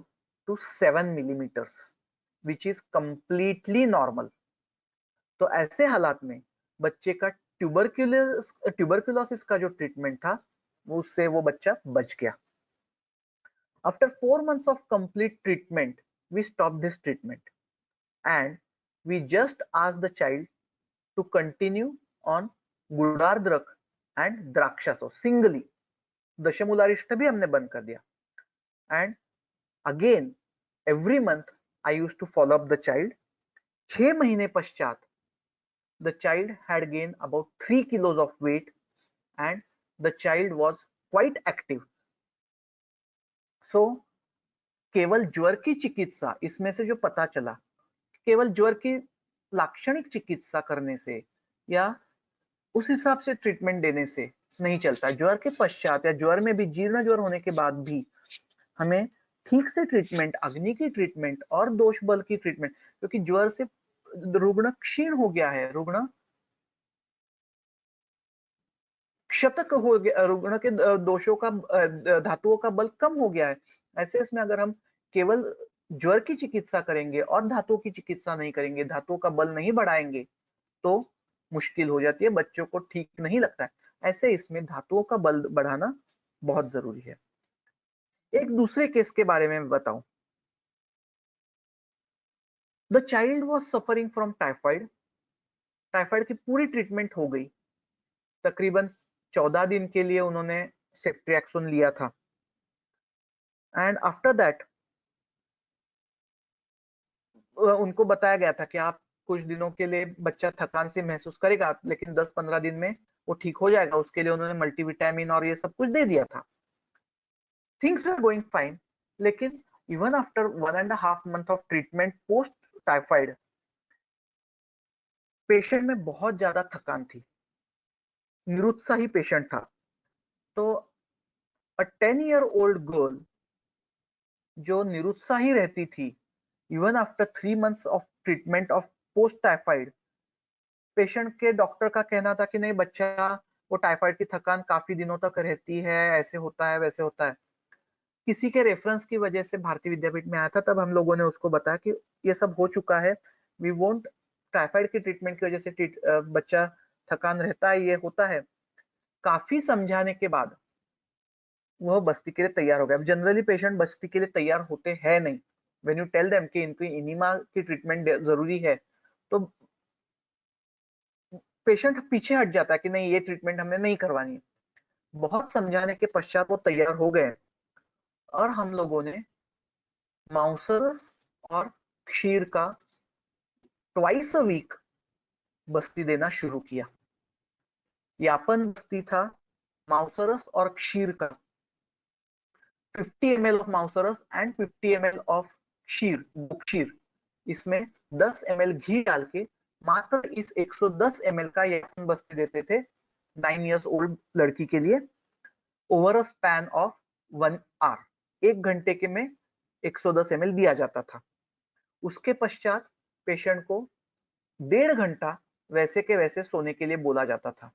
to 7 millimeters, which is completely normal. तो ऐसे हालात में बच्चे का ट्यूबरक्यूलोसिस का जो ट्रीटमेंट था उससे वो बच्चा बच गया। After 4 months of complete treatment, we stopped this treatment and we just asked the child to continue on गुडार्द्रक and द्राक्षासो singly. दशमूलारिष्ट भी हमने बंद कर दिया। And again, every month I used to follow up the child. 6 महीने पश्चात the child had gained about 3 kilos of weight and the child was quite active. So केवल ज्वर की चिकित्सा, इसमें से जो पता चला, केवल ज्वर की लाक्षणिक चिकित्सा करने से या उस हिसाब से ट्रीटमेंट देने से नहीं चलता। ज्वर के पश्चात या ज्वर में भी जीर्ण ज्वर होने के बाद भी हमें ठीक से ट्रीटमेंट, अग्नि की ट्रीटमेंट और दोष बल की ट्रीटमेंट, क्योंकि ज्वर से रुग्ण क्षीण हो गया है, रुग्ण क्षतक हो गया, रुग्ण के दोषों का, धातुओं का बल कम हो गया है। ऐसे इसमें अगर हम केवल ज्वर की चिकित्सा करेंगे और धातुओं की चिकित्सा नहीं करेंगे, धातुओं का बल नहीं बढ़ाएंगे तो मुश्किल हो जाती है, बच्चों को ठीक नहीं लगता है। ऐसे इसमें धातुओं का बल बढ़ाना बहुत जरूरी है। एक दूसरे केस के बारे में बताऊं। The child was suffering from typhoid. Typhoid की पूरी ट्रीटमेंट हो गई, तकरीबन 14 दिन के लिए उन्होंने सेफ्ट्रिएक्सोन लिया था। एंड आफ्टर दैट उनको बताया गया था कि आप कुछ दिनों के लिए बच्चा थकान से महसूस करेगा, लेकिन 10-15 दिन में वो ठीक हो जाएगा। उसके लिए उन्होंने मल्टीविटामिन और ये सब कुछ दे दिया था। थिंग्स वर गोइंग फाइन, लेकिन even after 1.5 month of treatment post typhoid, patient में बहुत ज्यादा थकान थी, निरुत्साही पेशेंट था। तो अ 10-year-old गर्ल जो निरुत्साही रहती थी, even after 3 months of treatment of post typhoid, patient के डॉक्टर का कहना था कि नहीं बच्चा, वो टाइफाइड की थकान काफी दिनों तक रहती है, ऐसे होता है वैसे होता है। किसी के रेफरेंस की वजह से भारतीय विद्यापीठ में आया था, तब हम लोगों ने उसको बताया कि ये सब हो चुका है, वी वोंट, टाइफाइड की ट्रीटमेंट की वजह से बच्चा थकान रहता है, ये होता है। काफी समझाने के बाद वह बस्ती के लिए तैयार हो गया। जनरली पेशेंट बस्ती के लिए तैयार होते हैं नहीं। व्हेन यू टेल देम कि इनको इनिमा की ट्रीटमेंट जरूरी है, तो पेशेंट पीछे हट जाता है कि नहीं ये ट्रीटमेंट हमने नहीं करवानी है। बहुत समझाने के पश्चात वो तैयार हो गए और हम लोगों ने माउसरस और क्षीर का ट्वाइस अ वीक बस्ती देना शुरू किया। यापन बस्ती था माउसरस और क्षीर का 50 ml ऑफ माउसरस एंड 50 ml ऑफ क्षीर। इसमें 10 ml घी डाल के मात्र इस 110 ml का यापन बस्ती देते थे 9 years ओल्ड लड़की के लिए over a span of 1 hour. 1 घंटे के में 110 ml दिया जाता था। उसके पश्चात पेशेंट को 1.5 घंटा वैसे के वैसे सोने के लिए बोला जाता था।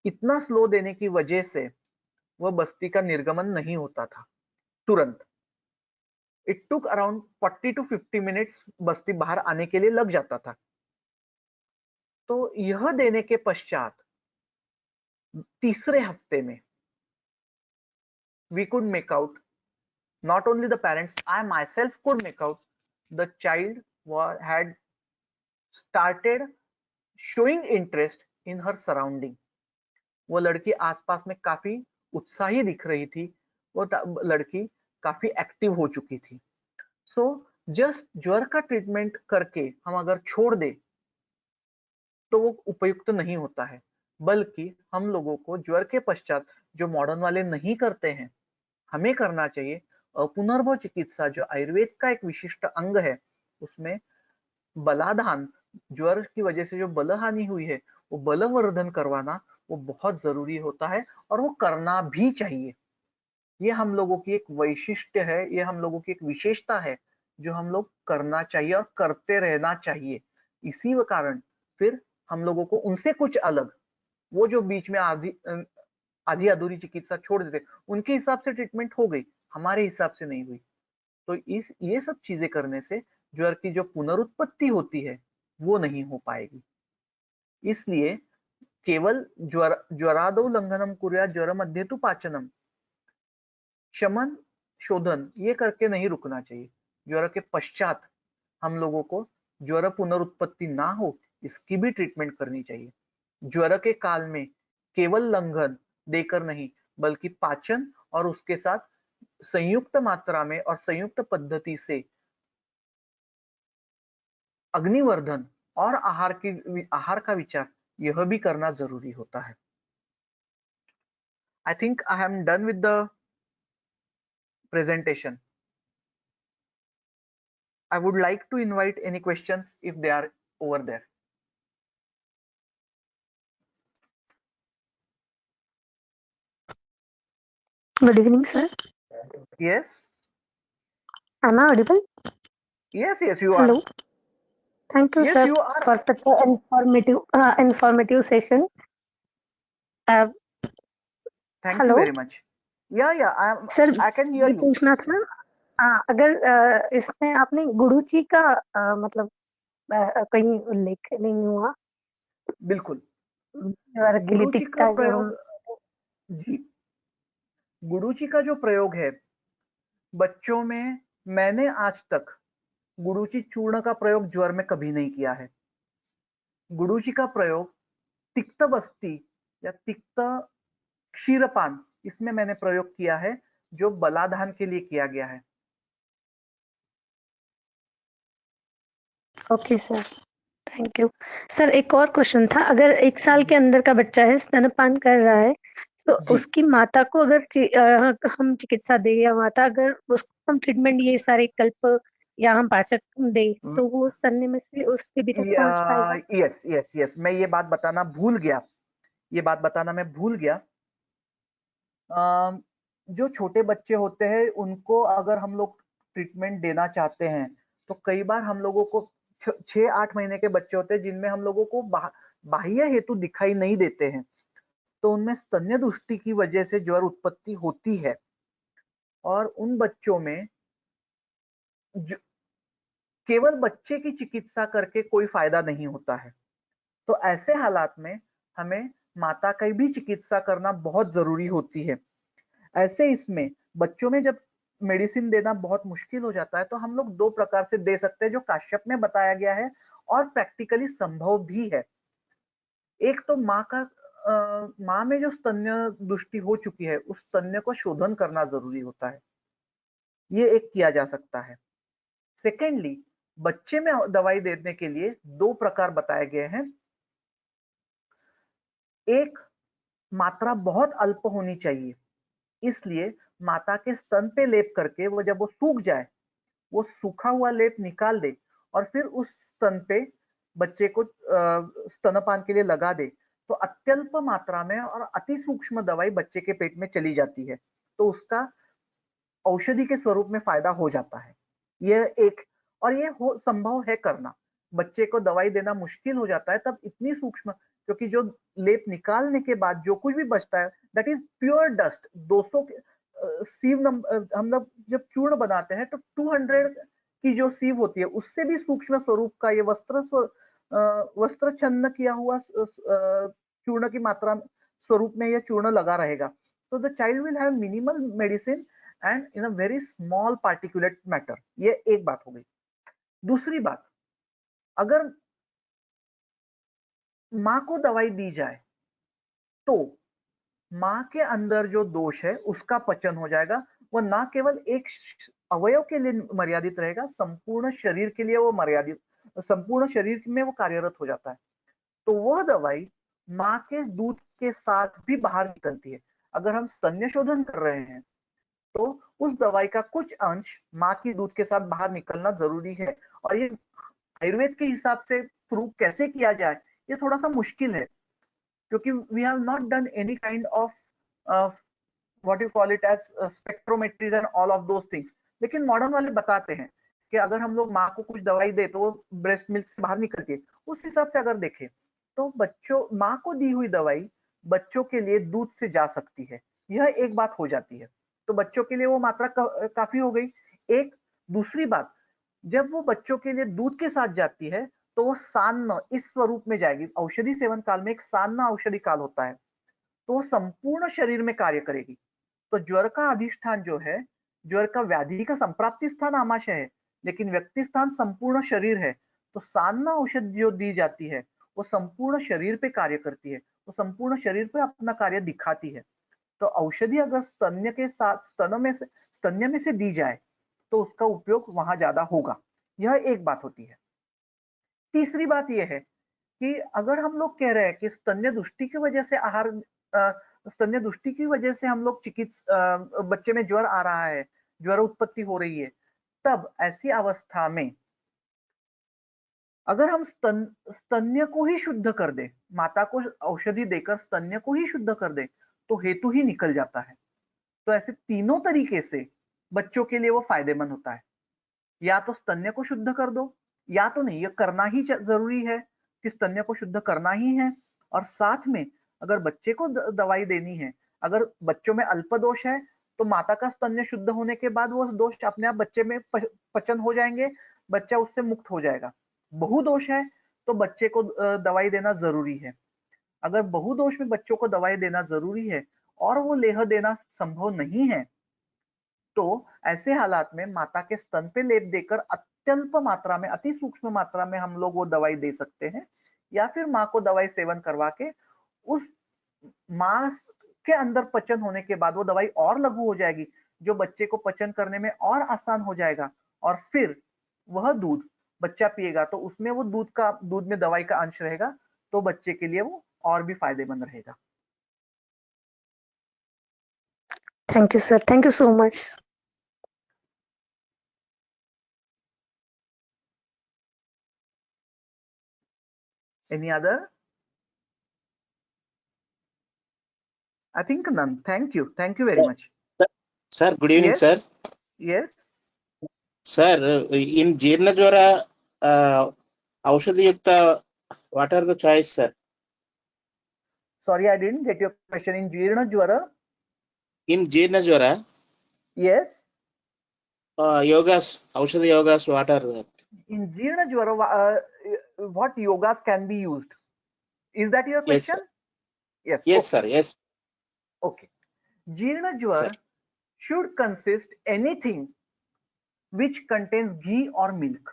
इतना स्लो देने की वजह से वह बस्ती का निर्गमन नहीं होता था तुरंत। It took around 40 to 50 minutes बस्ती बाहर आने के लिए लग जाता था। तो यह देने के पश्चात तीसरे हफ्ते में we could make out, not only the parents, I myself could make out, the child had started showing interest in her surrounding. वो लड़की आसपास में काफी उत्साही दिख रही थी। वो लड़की काफी एक्टिव हो चुकी थी। सो जस्ट ज्वर का ट्रीटमेंट करके हम अगर छोड़ दे तो वो उपयुक्त नहीं होता है, बल्कि हम लोगों को ज्वर के पश्चात जो मॉडर्न वाले नहीं करते हैं, हमें करना चाहिए पुनर्भव चिकित्सा, जो आयुर्वेद का एक विशिष्ट अंग है। उसमें बलाधान, ज्वर की वजह से जो बल हानि हुई है वो बलवर्धन करवाना वो बहुत जरूरी होता है और वो करना भी चाहिए। ये हम लोगों की एक वैशिष्ट्य है, ये हम लोगों की एक विशेषता है जो हम लोग करना चाहिए और करते रहना चाहिए। इसी कारण फिर हम लोगों को उनसे कुछ अलग, वो जो बीच में आधी अधूरी चिकित्सा छोड़ देते, उनके हिसाब से ट्रीटमेंट हो गई, हमारे हिसाब से नहीं हुई। तो ये सब चीजें करने से ज्वर की जो पुनरुत्पत्ति होती है वो नहीं हो पाएगी। इसलिए केवल ज्वरादौ लंघनम कुर्यात् ज्वर मध्ये तु पाचनम, शमन शोधन ये करके नहीं रुकना चाहिए। ज्वर के पश्चात हम लोगों को ज्वर पुनरुत्पत्ति ना हो इसकी भी ट्रीटमेंट करनी चाहिए। ज्वर के काल में केवल लंघन देकर नहीं, बल्कि पाचन और उसके साथ संयुक्त मात्रा में और संयुक्त पद्धति से अग्निवर्धन और आहार का विचार यह भी करना जरूरी होता है। I think I am done with the presentation. I would like to invite any questions if they are over there. Good evening, sir. Yes. Am I audible? Yes, you Hello. are. Thank you, Yes, sir, you are. for such an informative session. Thank you hello very much. Yeah, sir, I can hear ये you. पूछना था अगर इसमें आपने गुरुची का मतलब कहीं उल्लेख नहीं हुआ, बिल्कुल। और गुरुची का गिलिटिका जो हम जी, गुरुची का जो प्रयोग है बच्चों में, मैंने आज तक गुरुची चूर्ण का प्रयोग ज्वर में कभी नहीं किया है। गुरुची का प्रयोग तिक्त बस्ती या तिक्त क्षीरपान, इसमें मैंने प्रयोग किया है जो बलाधान के लिए किया गया है। Okay sir, thank you sir. एक और क्वेश्चन था, अगर 1 साल के अंदर का बच्चा है, स्तनपान कर रहा है, तो उसकी माता को अगर हम चिकित्सा दे, या माता अगर उसको हम ट्रीटमेंट ये सारे कल्प या हम पाचक दे, तो वो स्तन्य में से उस बेबी तक पहुंच पाएगा? यस, मैं ये बात बताना भूल गया, जो छोटे बच्चे होते हैं उनको अगर हम लोग ट्रीटमेंट देना चाहते हैं तो कई बार हम लोगों को 6-8 महीने के बच्चे होते हैं जिनमें हम लोगों को बाह्य हेतु दिखाई नहीं देते हैं, तो उनमें स्तन्य दृष्टि की वजह से ज्वर उत्पत्ति होती है। और उन बच्चों में केवल बच्चे की चिकित्सा करके कोई फायदा नहीं होता है। तो ऐसे हालात में हमें माता की भी चिकित्सा करना बहुत जरूरी होती है। ऐसे इसमें बच्चों में जब मेडिसिन देना बहुत मुश्किल हो जाता है तो हम लोग 2 प्रकार से दे सकते हैं जो काश्यप में बताया गया है और प्रैक्टिकली संभव भी है। एक तो माँ में जो स्तन्य दृष्टि हो चुकी है उस स्तन्य को शोधन करना जरूरी होता है, ये एक किया जा सकता है। सेकेंडली, बच्चे में दवाई देने के लिए दो प्रकार बताए गए हैं। एक, मात्रा बहुत अल्प होनी चाहिए, इसलिए माता के स्तन पे लेप करके वो जब वो सूख जाए, वो सूखा हुआ लेप निकाल दे और फिर उस स्तन पे बच्चे को स्तनपान के लिए लगा दे, तो अत्यल्प मात्रा में और अति सूक्ष्म दवाई बच्चे के पेट में चली जाती है, तो उसका औषधि के स्वरूप में फायदा हो जाता है। यह एक, और ये हो संभव है करना। बच्चे को दवाई देना मुश्किल हो जाता है तब इतनी सूक्ष्म, क्योंकि जो लेप निकालने के बाद जो कुछ भी बचता है दैट इज प्योर डस्ट। 200 सीव हम लोग जब चूर्ण बनाते हैं तो 200 की जो सीव होती है उससे भी सूक्ष्म स्वरूप का ये वस्त्र छन्न किया हुआ चूर्ण की मात्रा स्वरूप में यह चूर्ण लगा रहेगा। तो the child will have minimal medicine and in a very small particulate matter. ये एक बात हो गई। दूसरी बात, अगर माँ को दवाई दी जाए तो माँ के अंदर जो दोष है उसका पचन हो जाएगा। वो ना केवल एक अवयव के लिए मर्यादित रहेगा, संपूर्ण शरीर के लिए वो मर्यादित, संपूर्ण शरीर में वो कार्यरत हो जाता है। तो वह दवाई माँ के दूध के साथ भी बाहर निकलती है। अगर हम स्तन्य शोधन कर रहे हैं तो उस दवाई का कुछ अंश माँ की दूध के साथ बाहर निकलना जरूरी है। और ये आयुर्वेद के हिसाब से प्रूव कैसे किया जाए, ये थोड़ा सा मुश्किल है, क्योंकि we have not done any kind of what you call it as spectrometries and all of those things. लेकिन मॉडर्न वाले बताते हैं कि अगर हम लोग माँ को कुछ दवाई दे तो वो ब्रेस्ट मिल्क से बाहर निकलती है। उस हिसाब से अगर देखें तो बच्चों, माँ को दी हुई दवाई बच्चों के लिए दूध से जा सकती है, यह एक बात हो जाती है। तो बच्चों के लिए वो मात्रा काफी हो गई। एक, दूसरी बात, जब वो बच्चों के लिए दूध के साथ जाती है तो वो सान्न इस स्वरूप में जाएगी। औषधि सेवन काल में एक सान्न औषधि काल होता है, तो वो संपूर्ण शरीर में कार्य करेगी। तो ज्वर का अधिष्ठान जो है, ज्वर का व्याधि का संप्राप्ति स्थान आमाशय है, लेकिन व्यक्ति स्थान संपूर्ण शरीर है। तो सान्न औषधि जो दी जाती है वो संपूर्ण शरीर पे कार्य करती है, वो संपूर्ण शरीर पे अपना कार्य दिखाती है। तो औषधि अगर स्तन्य के साथ स्तन्य में से दी जाए तो उसका उपयोग वहां ज्यादा होगा। यह एक बात होती है। तीसरी बात यह है कि अगर हम लोग कह रहे हैं कि स्तन्य दुष्टि की वजह से स्तन्य दुष्टि की वजह से हम लोग बच्चे में ज्वर आ रहा है, ज्वर उत्पत्ति हो रही है, तब ऐसी अवस्था में अगर हम स्तन्य को ही शुद्ध कर दे, माता को औषधि देकर स्तन्य को ही शुद्ध कर दे, तो हेतु ही निकल जाता है। तो ऐसे तीनों तरीके से बच्चों के लिए वो फायदेमंद होता है। या तो स्तन्य को शुद्ध कर दो, या तो नहीं, ये करना ही जरूरी है कि स्तन्य को शुद्ध करना ही है। और साथ में अगर बच्चे को दवाई देनी है, अगर बच्चों में अल्प दोष है तो माता का स्तन्य शुद्ध होने के बाद वो दोष अपने आप बच्चे में पचन हो जाएंगे, बच्चा उससे मुक्त हो जाएगा। बहुदोष है तो बच्चे को दवाई देना जरूरी है। अगर बहुदोष में बच्चों को दवाई देना जरूरी है और वो लेह देना संभव नहीं है, तो ऐसे हालात में माता के स्तन पे लेप देकर अत्यल्प मात्रा में, अति सूक्ष्म मात्रा में हम लोग वो दवाई दे सकते हैं। या फिर माँ को दवाई सेवन करवा के उस माँ के अंदर पचन होने के बाद वो दवाई और लघु हो जाएगी, जो बच्चे को पचन करने में और आसान हो जाएगा। और फिर वह दूध बच्चा पिएगा तो उसमें वो दूध में दवाई का अंश रहेगा, तो बच्चे के लिए वो और भी फायदेमंद रहेगा। Thank you sir, thank you so much. Any other? I think none. Thank you. Thank you very much. Sir, good evening, Yes. sir. Yes. Sir, in Jeerna Jwara, Aushadhi Yukta, what are the choice, sir? Sorry, I didn't get your question. In Jeerna Jwara? In Jeerna Jwara, Yes. yogas, Aushadhi yogas, what are that? In Jeerna Jwara, what yogas can be used? Is that your Yes, question? sir. Yes. Yes, Okay. sir. Yes, Okay. Jeerna sir. Jwara should consist anything which contains ghee or milk.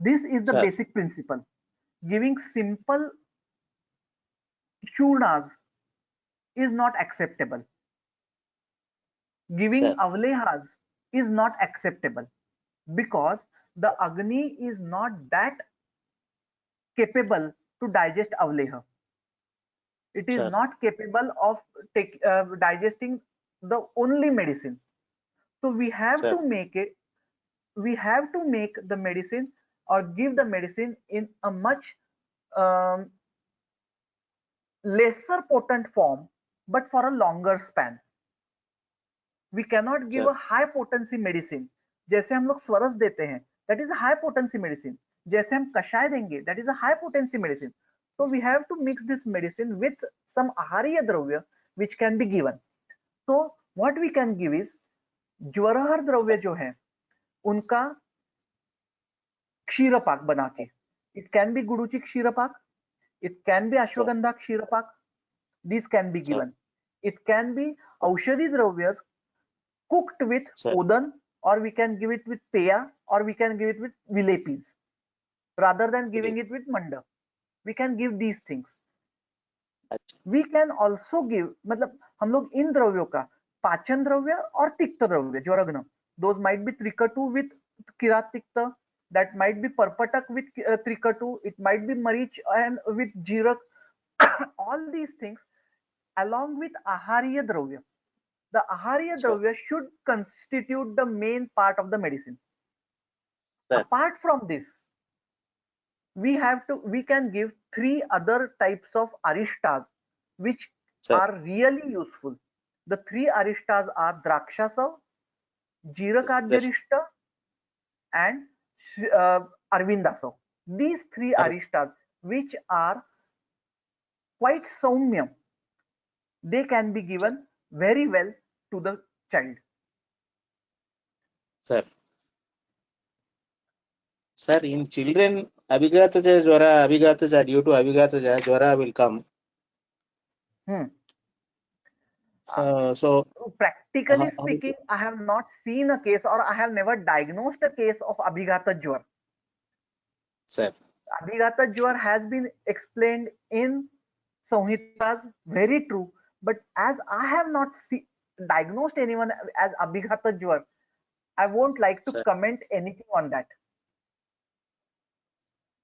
This is the Sir. basic principle. Giving simple churnas is not acceptable. Giving Sir. avlehas is not acceptable. because the Agni is not that capable to digest Avleha. It is Sir. not capable of digesting the only medicine. So we have Sir. to make it, we have to make the medicine or give the medicine in a much um, lesser potent form, but for a longer span. We cannot give Sir. a high potency medicine. जैसे हम लोग स्वरस देते हैं, that is a high potency medicine. जैसे हम कषाय देंगे, that is a high potency medicine. So we have to mix this medicine with some ahariya dravya which can be given. So what we can give is ज्वरहर द्रव्य जो है उनका क्षीरपाक बना के. It can be guduchi क्षीरपाक, it can be ashwagandha क्षीरपाक. These can be given. It can be aushadhi dravyas cooked with odan, or we can give it with peya, or we can give it with vilepis rather than giving it with manda. We can give these things. We can also give, मतलब हम लोग इन द्रव्यों का पाचन द्रव्य और तिक्त द्रव्य ज्वरग्न, those might be trikatu with kirat tikta, that might be parpatak with trikatu, it might be marich and with jirak. All these things along with ahariya dravya. The ahariya dravya should constitute the main part of the medicine. Apart from this, we can give 3 other types of arishtas which are really useful. The 3 arishtas are drakshasav, jirakadhyarishta, and arvindasav. These 3 arishtas which are quite saumya, they can be given very well to the child. Sir, in children, abhigataja jwara, due to abhigataja jwara will come. So practically speaking, I have not seen a case, or I have never diagnosed a case of abhigata jwar. Sir. Abhigata jwar has been explained in Samhitas, very true. But as I have not diagnosed anyone as abhigata jwar, I won't like to comment anything on that.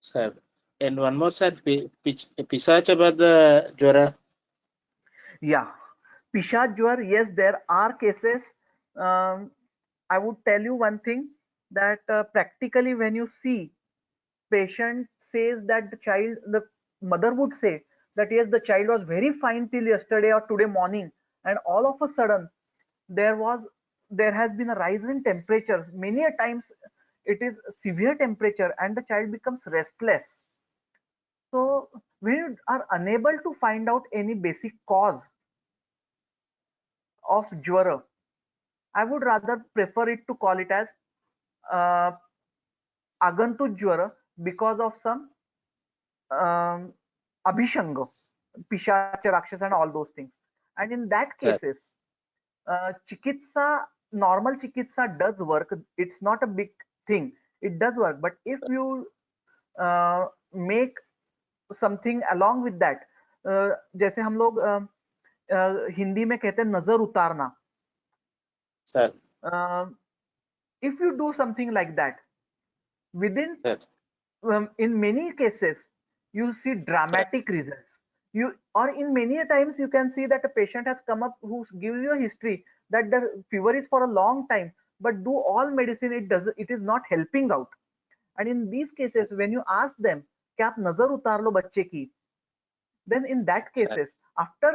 Sir, and one more, sir, Pisachabad jwara. Yeah, Pishach jwar, yes, there are cases. I would tell you one thing, that practically when you see, patient says that the mother would say that yes, the child was very fine till yesterday or today morning, and all of a sudden there has been a rise in temperatures. Many a times it is severe temperature and the child becomes restless. So when you are unable to find out any basic cause of jwara, I would rather prefer it to call it as agantu jwara because of some abhishanga, pishacha, rakshasa, and all those things. And in that cases, chikitsa, normal chikitsa does work. It's not a big thing. It does work. But if you make something along with that, जैसे हम लोग हिंदी में कहते हैं नजर उतारना. Sir. If you do something like that, within in many cases you see dramatic results. Or in many times you can see that a patient has come up who gives you a history that the fever is for a long time, but do all medicine, it is not helping out. And in these cases, when you ask them कि आप नजर उतार लो बच्चे की, then in that cases, after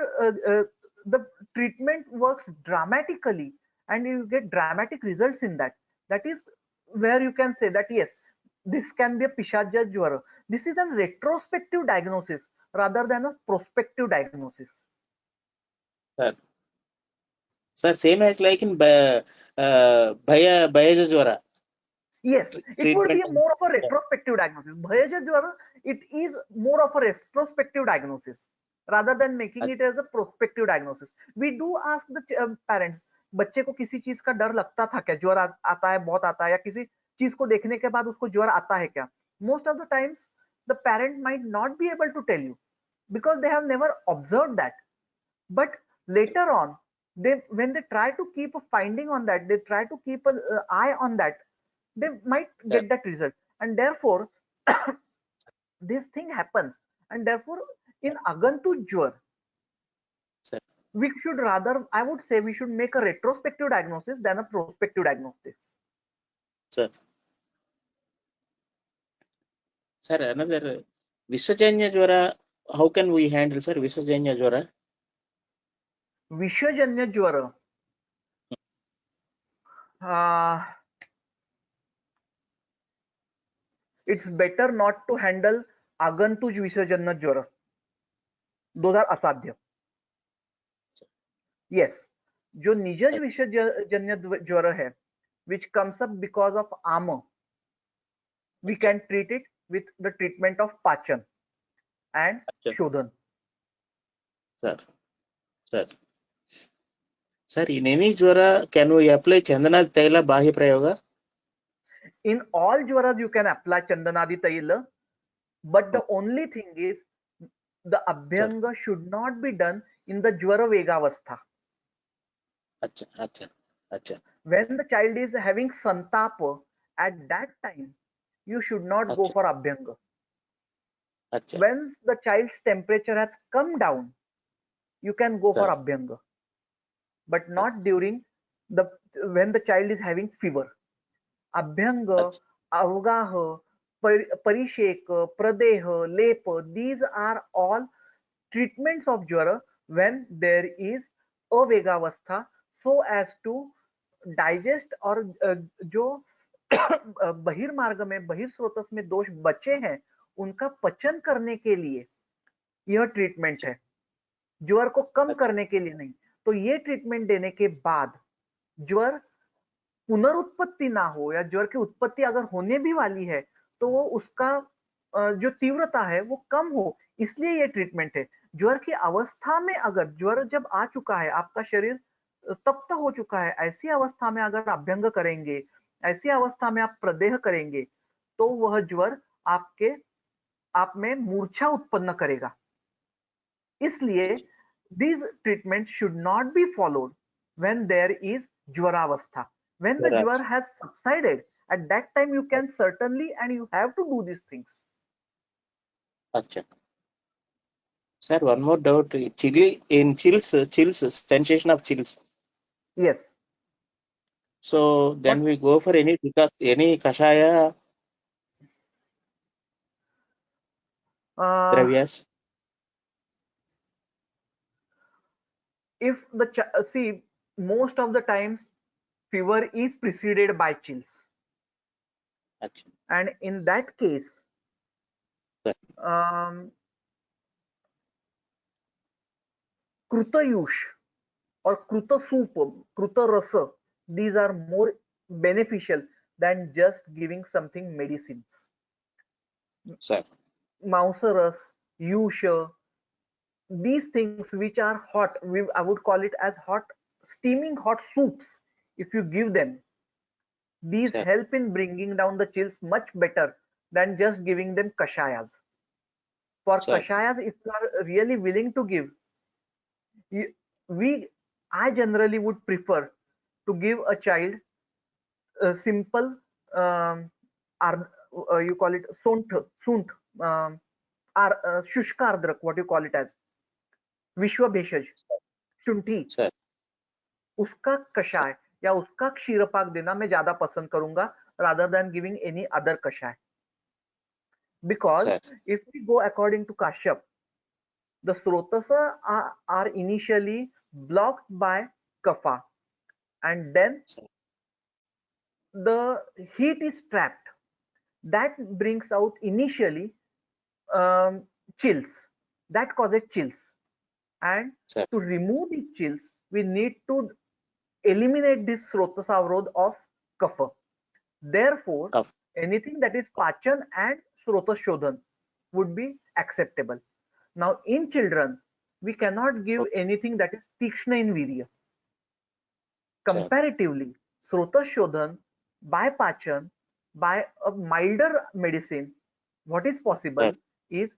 the treatment works dramatically and you get dramatic results in that. That is where you can say that yes, this can be a Pishacha jwara. This is a retrospective diagnosis rather than a prospective diagnosis. Sir, same as like in Bhayaja jwara. Yes, it would be more of a retrospective diagnosis. Bhayaja jwara, it is more of a retrospective diagnosis rather than making it as a prospective diagnosis. We do ask the parents, बच्चे को किसी चीज का डर लगता था क्या, ज्वर आता है, बहुत आता है, या किसी चीज को देखने के बाद उसको ज्वर आता है क्या? Most of the times the parent might not be able to tell you because they have never observed that. But later on, when they try to keep a finding on that, they try to keep an eye on that, they might get that result, and therefore this thing happens. And therefore in agantu jwar, Sir. we should rather, I would say, we should make a retrospective diagnosis than a prospective diagnosis. Sir. Sir, another Vishajanya Jwara, how can we handle, sir, Vishajanya Jwara? विषजन्य ज्वर, it's better not to handle आगंतुज विषजन्य ज्वर, those are असाध्य. Yes, जो निजज विषजन्य ज्वर है, which comes up because of ama, we can treat it with the treatment of pachan and shodhan. Sir, sir. Sir, in any jwara, can we apply Chandana Taila Bahi Prayoga? In all jwaras you can apply Chandanadi Taila, but the only thing is the abhyanga should not be done in the jwara vegavastha. Acha, acha, acha. When the child is having santapa, at that time you should not go for abhyanga. Acha. When the child's temperature has come down, you can go for abhyanga, but not during the when the child is having fever. Abhyanga, avgaha, parisheka, pradeha, lepa, these are all treatments of jwara when there is avegavastha, so as to digest और जो बहिर्मार्ग में बहिर्स्रोतस में दोष बचे हैं उनका पचन करने के लिए यह ट्रीटमेंट है, ज्वर को कम करने के लिए नहीं. तो ये ट्रीटमेंट देने के बाद ज्वर पुनरुत्पत्ति ना हो, या ज्वर की उत्पत्ति अगर होने भी वाली है तो वो उसका जो तीव्रता है वो कम हो, इसलिए ये ट्रीटमेंट है. ज्वर की अवस्था में, अगर ज्वर जब आ चुका है, आपका शरीर तप्त हो चुका है, ऐसी अवस्था में अगर अभ्यंग करेंगे, ऐसी अवस्था में आप प्रदेह करेंगे, तो वह ज्वर आप में मूर्छा उत्पन्न करेगा. इसलिए these treatments should not be followed when there is jwaravastha. When the jwar has subsided, at that time you can certainly and you have to do these things. Acha. Sir, one more doubt. Chills, sensation of chills. Yes. So then we go for any kashaya dravyas. If the see, most of the times fever is preceded by chills. Achha. And in that case, krutayush or kruta soup, kruta rasa, these are more beneficial than just giving something medicines. Sir. Mausaras, yusha, these things which are hot, I would call it as hot, steaming hot soups. If you give them, these help in bringing down the chills much better than just giving them kashayas. For kashayas, if you are really willing to give, I generally would prefer to give a child a simple, you call it sunt, shushka ardrak, what you call it as, विश्व भेषज, शुंठी, उसका कषाय या उसका क्षीरपाक देना मैं ज्यादा पसंद करूंगा rather than giving any other kashay. Because if we go according to Kashyap, the srotasa are initially blocked by kapha, and then the heat is trapped. That brings out initially chills. That causes chills. And to remove the chills, we need to eliminate this srotasa avrodh of kapha. Therefore, anything that is pachan and srotas shodhan would be acceptable. Now, in children, we cannot give anything that is tikshna in virya. Comparatively, srotas shodhan by pachan, by a milder medicine, what is possible is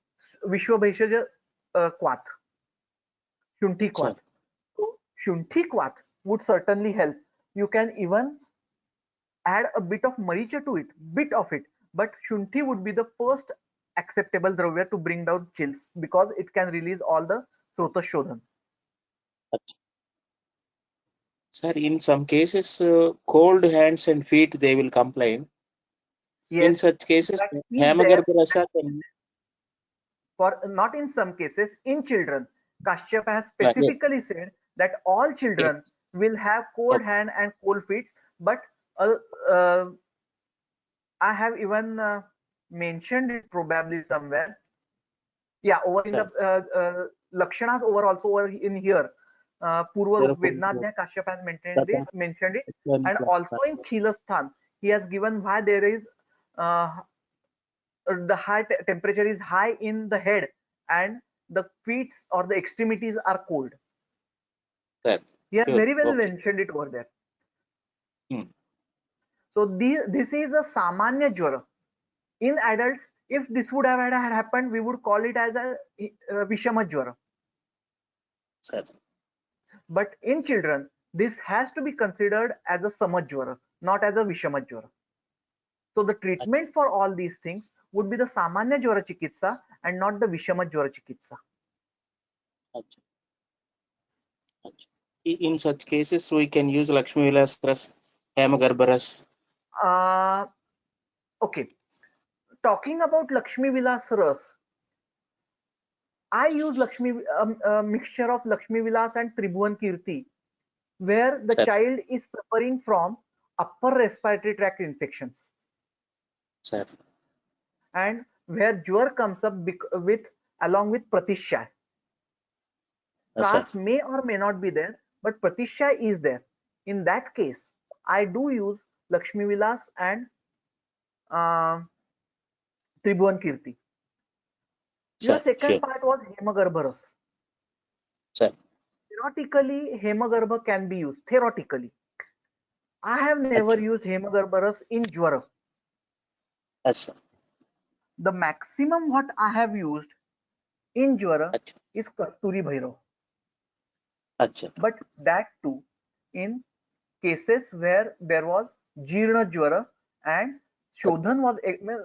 vishwabheshaj kwat, shunthi kwat. So, shunthi kwat would certainly help. You can even add a bit of maricha to it, bit of it, but shunthi would be the first acceptable dravya to bring down chills because it can release all the srotashodhan. Sir, in some cases, cold hands and feet, they will complain. In Yes, such cases, that is there. Hemagarbha Rasa can. For not in some cases, in children, Kashyap has Yes, specifically said that all yes. children will have cold Okay. hand and cold feet, but uh, uh, I have even mentioned it probably somewhere. Yeah, over in the Sir, Lakshanas over also over in here. Purva Rup therefore, Vednadnya Kashyap has Tata, mentioned it, then, and also in Khilastan, he has given why there is uh, the temperature is high in the head and the feet or the extremities are cold. sir, He has sure, very well okay. mentioned it over there. Hmm. So this is a samanya jwara. In adults, if this would have had happened, we would call it as a vishama jwara. Sir, But in children, this has to be considered as a samajwara, not as a vishamajwara. So the treatment for all these things would be the samanya jwara chikitsa and not the vishamajwara chikitsa. acha, acha. In such cases, we can use Lakshmi Vilas Ras, Hemagarbha Ras. Okay, talking about Lakshmi Vilas Ras, I use a mixture of Lakshmi Vilas and Tribhuvan Kirti, where the Sir, child is suffering from upper respiratory tract infections sir, and where jwar comes up with along with pratishyay. sir. Kas may or may not be there, but pratishyay is there. In that case, I do use Lakshmi Vilas and uh, Tribhuvan Kirti. Your Sir, second sure, part was Hemagarbha Ras. sir. Theoretically, Hemagarbha can be used. Theoretically, I have never Acha, used Hemagarbha Ras in jwara. acha, The maximum what I have used in jwara acha, is Kasturi Bhairav, acha. but that too in cases where there was Jeerna Jwara and Shodhan was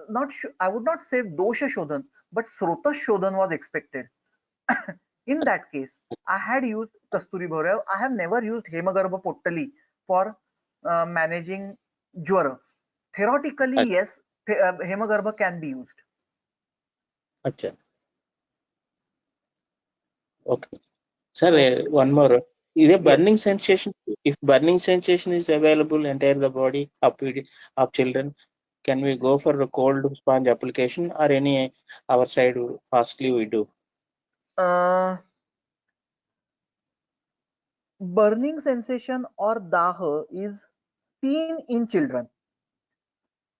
not, I would not say Dosha Shodhan, but Srota Shodhan was expected. In that case, I had used Kasturi Bhairav. I have never used Hemagarbha Pottali for managing Jwara. Theoretically, yes, Hemagarbha can be used. Acha. Okay. Sir, Okay. one more. Is a Yes. burning sensation? If burning sensation is available entire the body of children, can we go for a cold sponge application or any our side fastly we do? Uh, Burning sensation or daha is seen in children.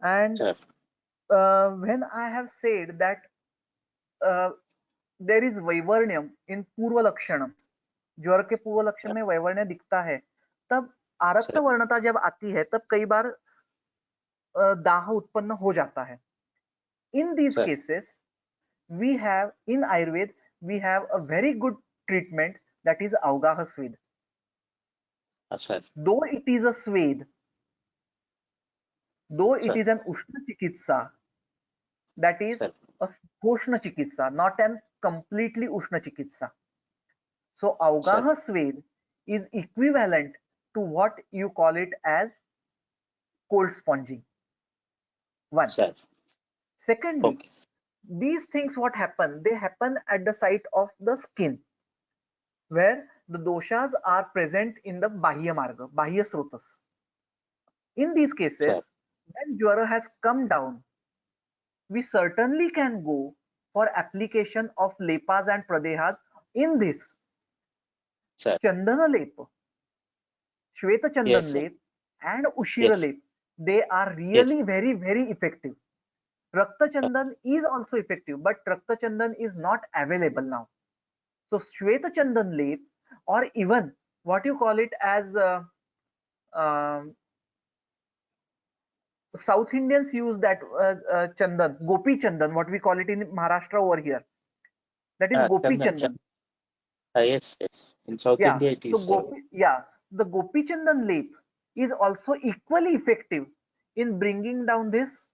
And Sir, when I have said that uh, there is वैवर्ण्यम in पूर्व लक्षणम, ज्वर के पूर्व लक्षण sir, में वैवर्ण्य दिखता है, तब आरक्त sir, वर्णता जब आती है तब कई बार दाह उत्पन्न हो जाता है. In these sir, cases, we have in Ayurveda we have a very good treatment that is Avgaha Swed. sir, Though it is a Swed, though it sir, is an Ushna Chikitsa, that is sir, a Ushna Chikitsa, not an completely Ushna Chikitsa. So sir, Avgaha Swed is equivalent to what you call it as cold sponging. One. sir. Secondly, Okay, these things what happen? They happen at the site of the skin, where the doshas are present in the Bahya Marga, Bahya Srotas. In these sir, cases, when Jwara has come down, we certainly can go for application of lepas and pradehas in this. sir. Chandana lep, Shweta Yes, Chandan sir. lep, and Ushira Yes, lep, they are yes, really very, very effective. Rakta sir. Chandan is also effective, but Rakta Chandan is not available now. So Shweta Chandan lep, or even what you call it as um South Indians use that Chandan, Gopi Chandan, what we call it in Maharashtra over here. That is Gopi Chandan, Chandan. Chandan. Yes, yes. In South Yeah. India, it So is. Gopi, yeah, the Gopi Chandan lep is also equally effective in bringing down this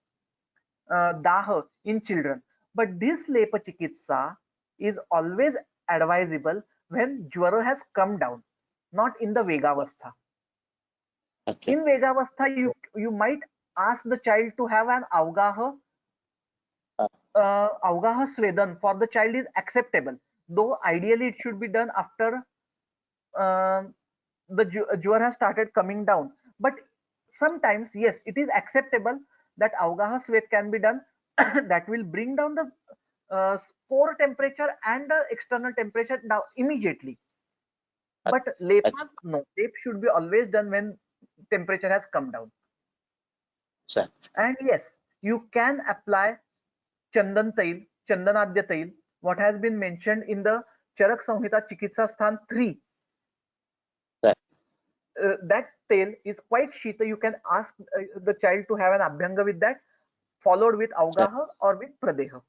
daha in children. But this lepa chikitsa is always advisable when jwara has come down, not in the vegavastha. Okay. In vegavastha, you might ask the child to have an avgaha avgaha swedan for the child is acceptable, though ideally it should be done after the jwar has started coming down. But sometimes, yes, it is acceptable that avgaha sweat can be done that will bring down the core temperature and the external temperature down immediately. But lepas, no, lep should be always done when temperature has come down. Sir. And yes, you can apply chandan tail, chandanadya tail, what has been mentioned in the Charak Samhita Chikitsa Sthan 3. That tail is quite shita. You can ask the child to have an abhyanga with that, followed with avgaha or with pradeha.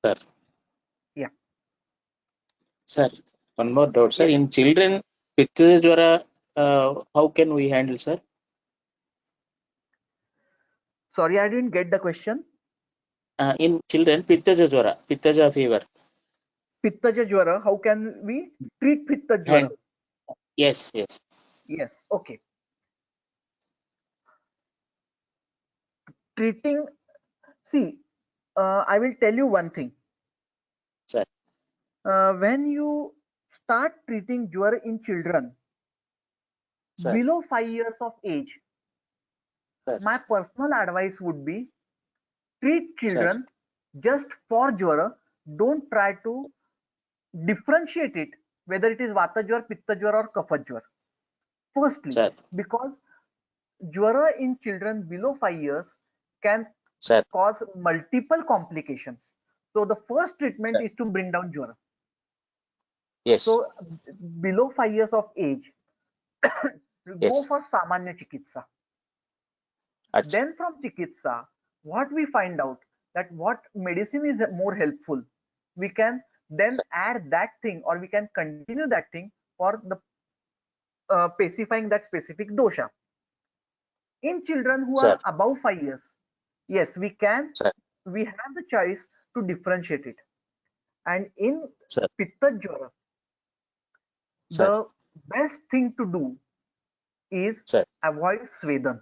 Sir. Yeah. Sir, one more doubt, sir. In children, pitta jwara, how can we handle, sir? Sorry, I didn't get the question. In children, pittaja jwara, pittaja fever. Pittaja jwara, how can we treat pitta jwara? Yes, yes. Yes, okay. Treating, see, I will tell you one thing. Sir. When you start treating jwara in children below 5 years of age, my personal advice would be treat children just for jwara. Don't try to differentiate it whether it is vata jwar, pitta jwar or kapha jwar. Firstly, because jwara in children below 5 years can cause multiple complications. So the first treatment is to bring down jwara. Yes. So below 5 years of age, go for samanya chikitsa. Then from chikitsa, what we find out that what medicine is more helpful, we can then add that thing or we can continue that thing for the pacifying that specific dosha. In children who are above 5 years, yes, we can, we have the choice to differentiate it. And in pitta jwara, the best thing to do is avoid swedan.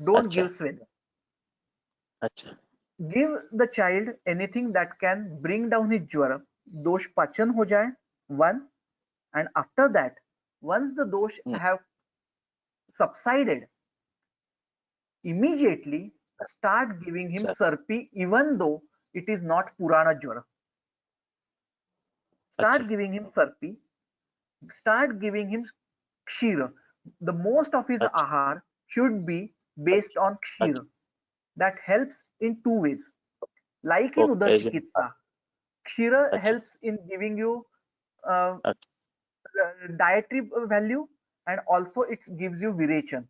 Don't give swedan. Give the child anything that can bring down his jwara, dosh pachan ho jaye, one, and after that, once the dosh have subsided, immediately start giving him sarpi, even though it is not purana jwara. Start giving him sarpi, start giving him kshira. The most of his ahar should be based on kshira. That helps in two ways. Like in Udar Chikitsa, kshira helps in giving you dietary value and also it gives you virechan.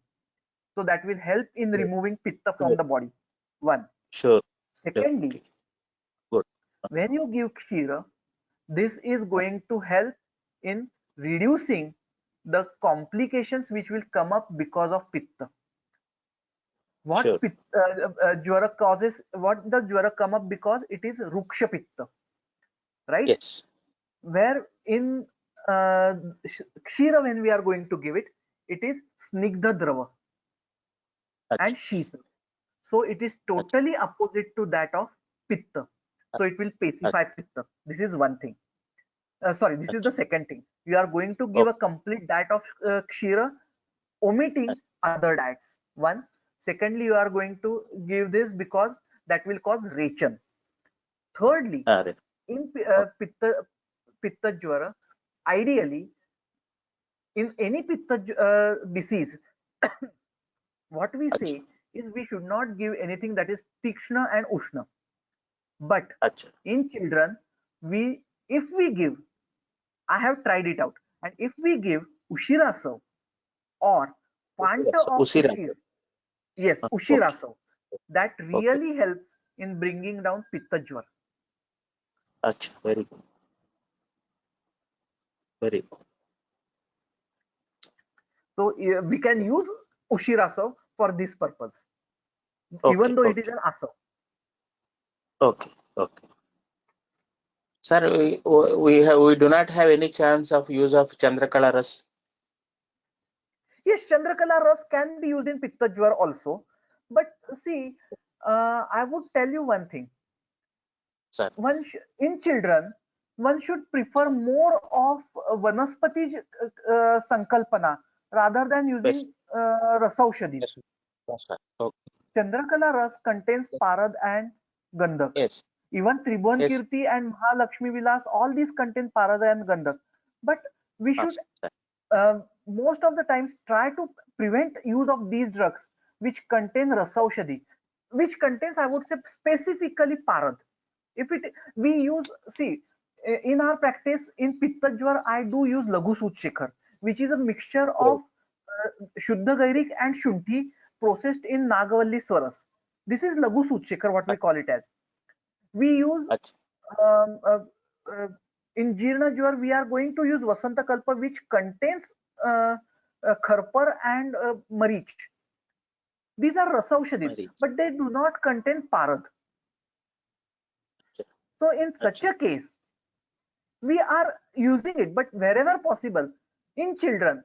So that will help in removing pitta from the body. One. Sure. Secondly, when you give kshira, this is going to help in reducing the complications which will come up because of pitta. What jwara causes, what does jwara come up because it is ruksha pitta, right? Yes. Where in kshira, when we are going to give it, it is snigdha drava and shita. So it is totally opposite to that of pitta. So it will pacify pitta. This is one thing. Sorry, this is the second thing. You are going to give a complete diet of kshira, omitting other diets. One. Secondly, you are going to give this because that will cause rechan. Thirdly, in pitta jwara, ideally, in any pitta disease, what we say is we should not give anything that is tikshna and ushna. But in children, if we give, I have tried it out, and if we give ushirasav or panta of ushir, yes, ushirasav, that really helps in bringing down pitta jwar. Very good. Very good. So we can use ushirasav, for this purpose, Okay, even though it is okay. an ASA. Okay, okay. Sir, we do not have any chance of use of Chandrakala Ras. Yes, Chandrakala Ras can be used in Pitta Jwar also. But see, I would tell you one thing. Sir, In children, one should prefer more of Vanaspati Sankalpana rather than yes, using Rasaushadis. yes, yes, sir. Okay. Chandrakala Ras contains Parad and Gandak. Yes, Even Tribhuvan yes, Kirti and Mahalakshmi Vilas, all these contain Parad and Gandak. But we should sir. most of the times try to prevent use of these drugs which contain Rasaushadi, which contains, I would say, specifically Parad. If it we use, see, in our practice in Pitta Jwar, I do use Laghu Shekhar, which is a mixture of Shuddha Gairik and Shunthi processed in Nagavalli Swaras. This is Laghu Shekhar, what we call it as. We use Ach- um, uh, uh, in Jeerna Jwar, we are going to use Vasanta Kalpa, which contains Kharpar and Marich. These are Rasaushadis, Very. but they do not contain Parad. So in such a case, we are using it, but wherever possible, in children,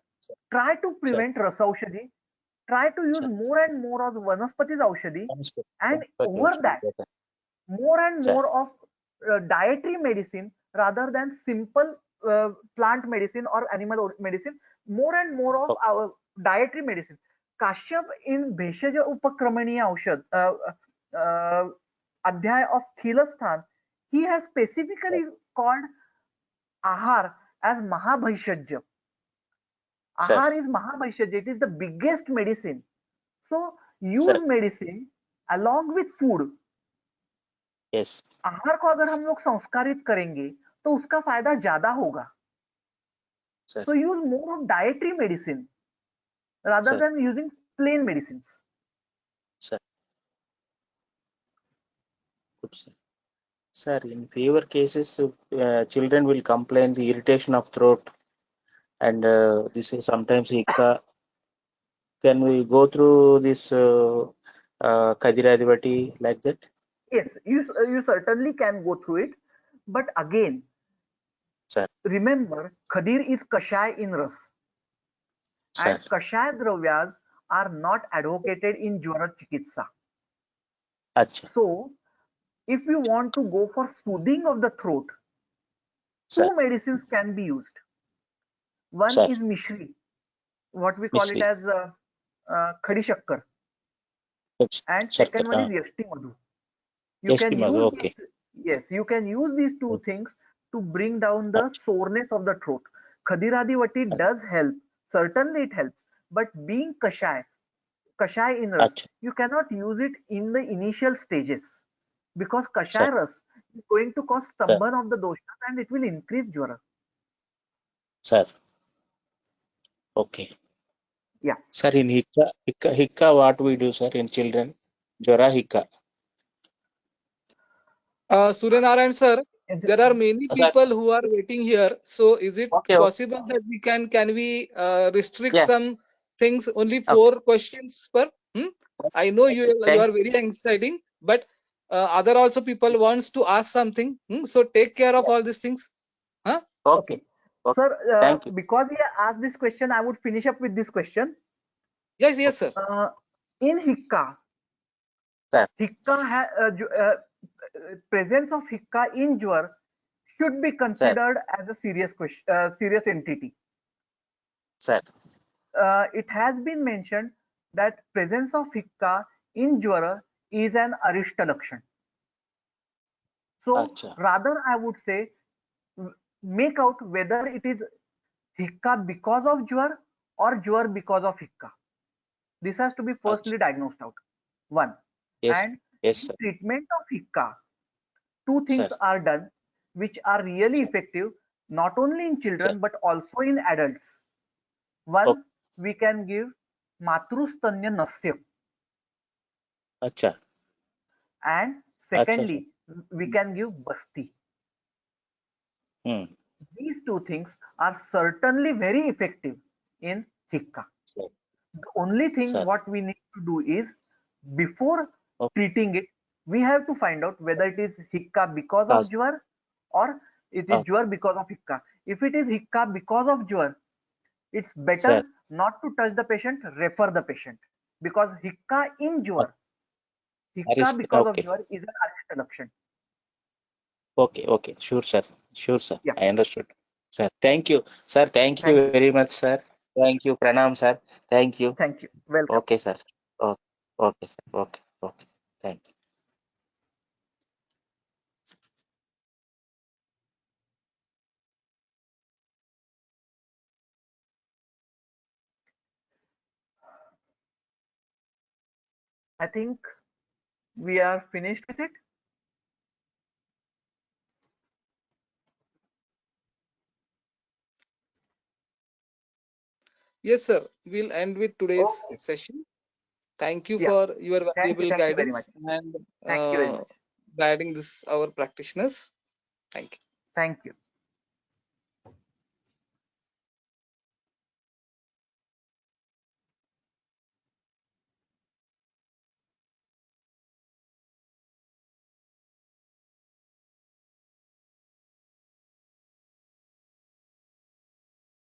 try to Sir, prevent Rasaushadi, try to use sir. more and more of Vanaspati Aushadi, Vanaspati, and Vanaspati over Aushadhi, that, better. more and Sir, more of dietary medicine rather than simple plant medicine or animal medicine, more and more of okay. our dietary medicine. Kashyap in Bheshaja Upakramaniya Aushad, Adhyay of Khilasthan, he has specifically called Ahar as Mahabhaishajya. Sir, Ahar is Mahabhaishajya, it is the biggest medicine. So use sir, medicine along with food. yes, आहार को अगर हम लोग संस्कारित करेंगे तो उसका फायदा ज्यादा होगा. sir, So use more of dietary medicine rather sir, than using plain medicines. sir. Good, sir. Sir, in fever cases, children will complain the irritation of throat, and this is sometimes hiccup. Can we go through this Kadiradivati like that? Yes, you certainly can go through it, but again, Sir, remember Khadir is kashay in ras, sir, and kashay dravyas are not advocated in Jwara Chikitsa. acha, So if you want to go for soothing of the throat, sir, two medicines can be used. One sir, is Mishri, what we call it Mishri, as Khadi Shakkar, and Shakkar, second one is Yashti Madhu. You can Yashtimadu, use okay, these, yes, you can use these two things to bring down the acha, soreness of the throat. Khadiradivati does help, certainly it helps, but being kashay in ras, acha, you cannot use it in the initial stages because sir, kashay ras is going to cause sir, stamban of the doshas and it will increase jwara. sir, okay. Yeah. Sir, in hiccup, what we do, sir, in children? Jwara hiccup. Suryanarayan sir, there are many Sir, people who are waiting here. So is it okay, possible that we can we restrict yeah, some things only okay. 4 questions per? I know you Thank are very exciting, but other also people wants to ask something. So take care of all these things. Huh? Okay, Okay. okay. Sir, Thank you. because he asked this question, I would finish up with this question. Yes, yes, sir. In Hikka, Sir, presence of Hikka in Jwar should be sir, considered as a serious question, serious entity. sir, It has been mentioned that presence of Hikka in Jwara is an Arishta Lakshan. So acha, rather, I would say make out whether it is Hikka because of Jwar or Jwar because of Hikka. This has to be acha. firstly diagnosed out. One. Yes, And yes, in sir, treatment of Hikka, two sir, things are done which are really sir. effective not only in Sir, children but also in adults. okay, One, we can give Matrustanya Nasya, acha, and acha, sir. secondly, we can give Basti. Hmm. These two things are certainly very effective in Hikka. Sir, The only thing Sir. what we need to do is, before Okay. treating it, we have to find out whether it is hiccup because of Cause. jwar or it is jwar because of hiccup. If it is hiccup because of jwar, it's better Sir. not to touch the patient, refer the patient, because hiccup in jwar, hiccup because of Okay. jwar is an Arisht Lakshan. Okay. Okay. Sure, sir. Sure, sir. Yeah. I understood. Sir, thank you. Sir, thank you Thank you. very much, sir. Thank you. Pranam, sir. Thank you. Thank you. Welcome. Okay, sir. Okay. Okay, sir. Okay. Okay. Thank you. I think we are finished with it. Yes, sir. We'll end with today's Okay. session. Thank you Yeah. for your Thank you. valuable Thank you very much. guidance and Thank you very much. guiding this our practitioners. Thank you. Thank you.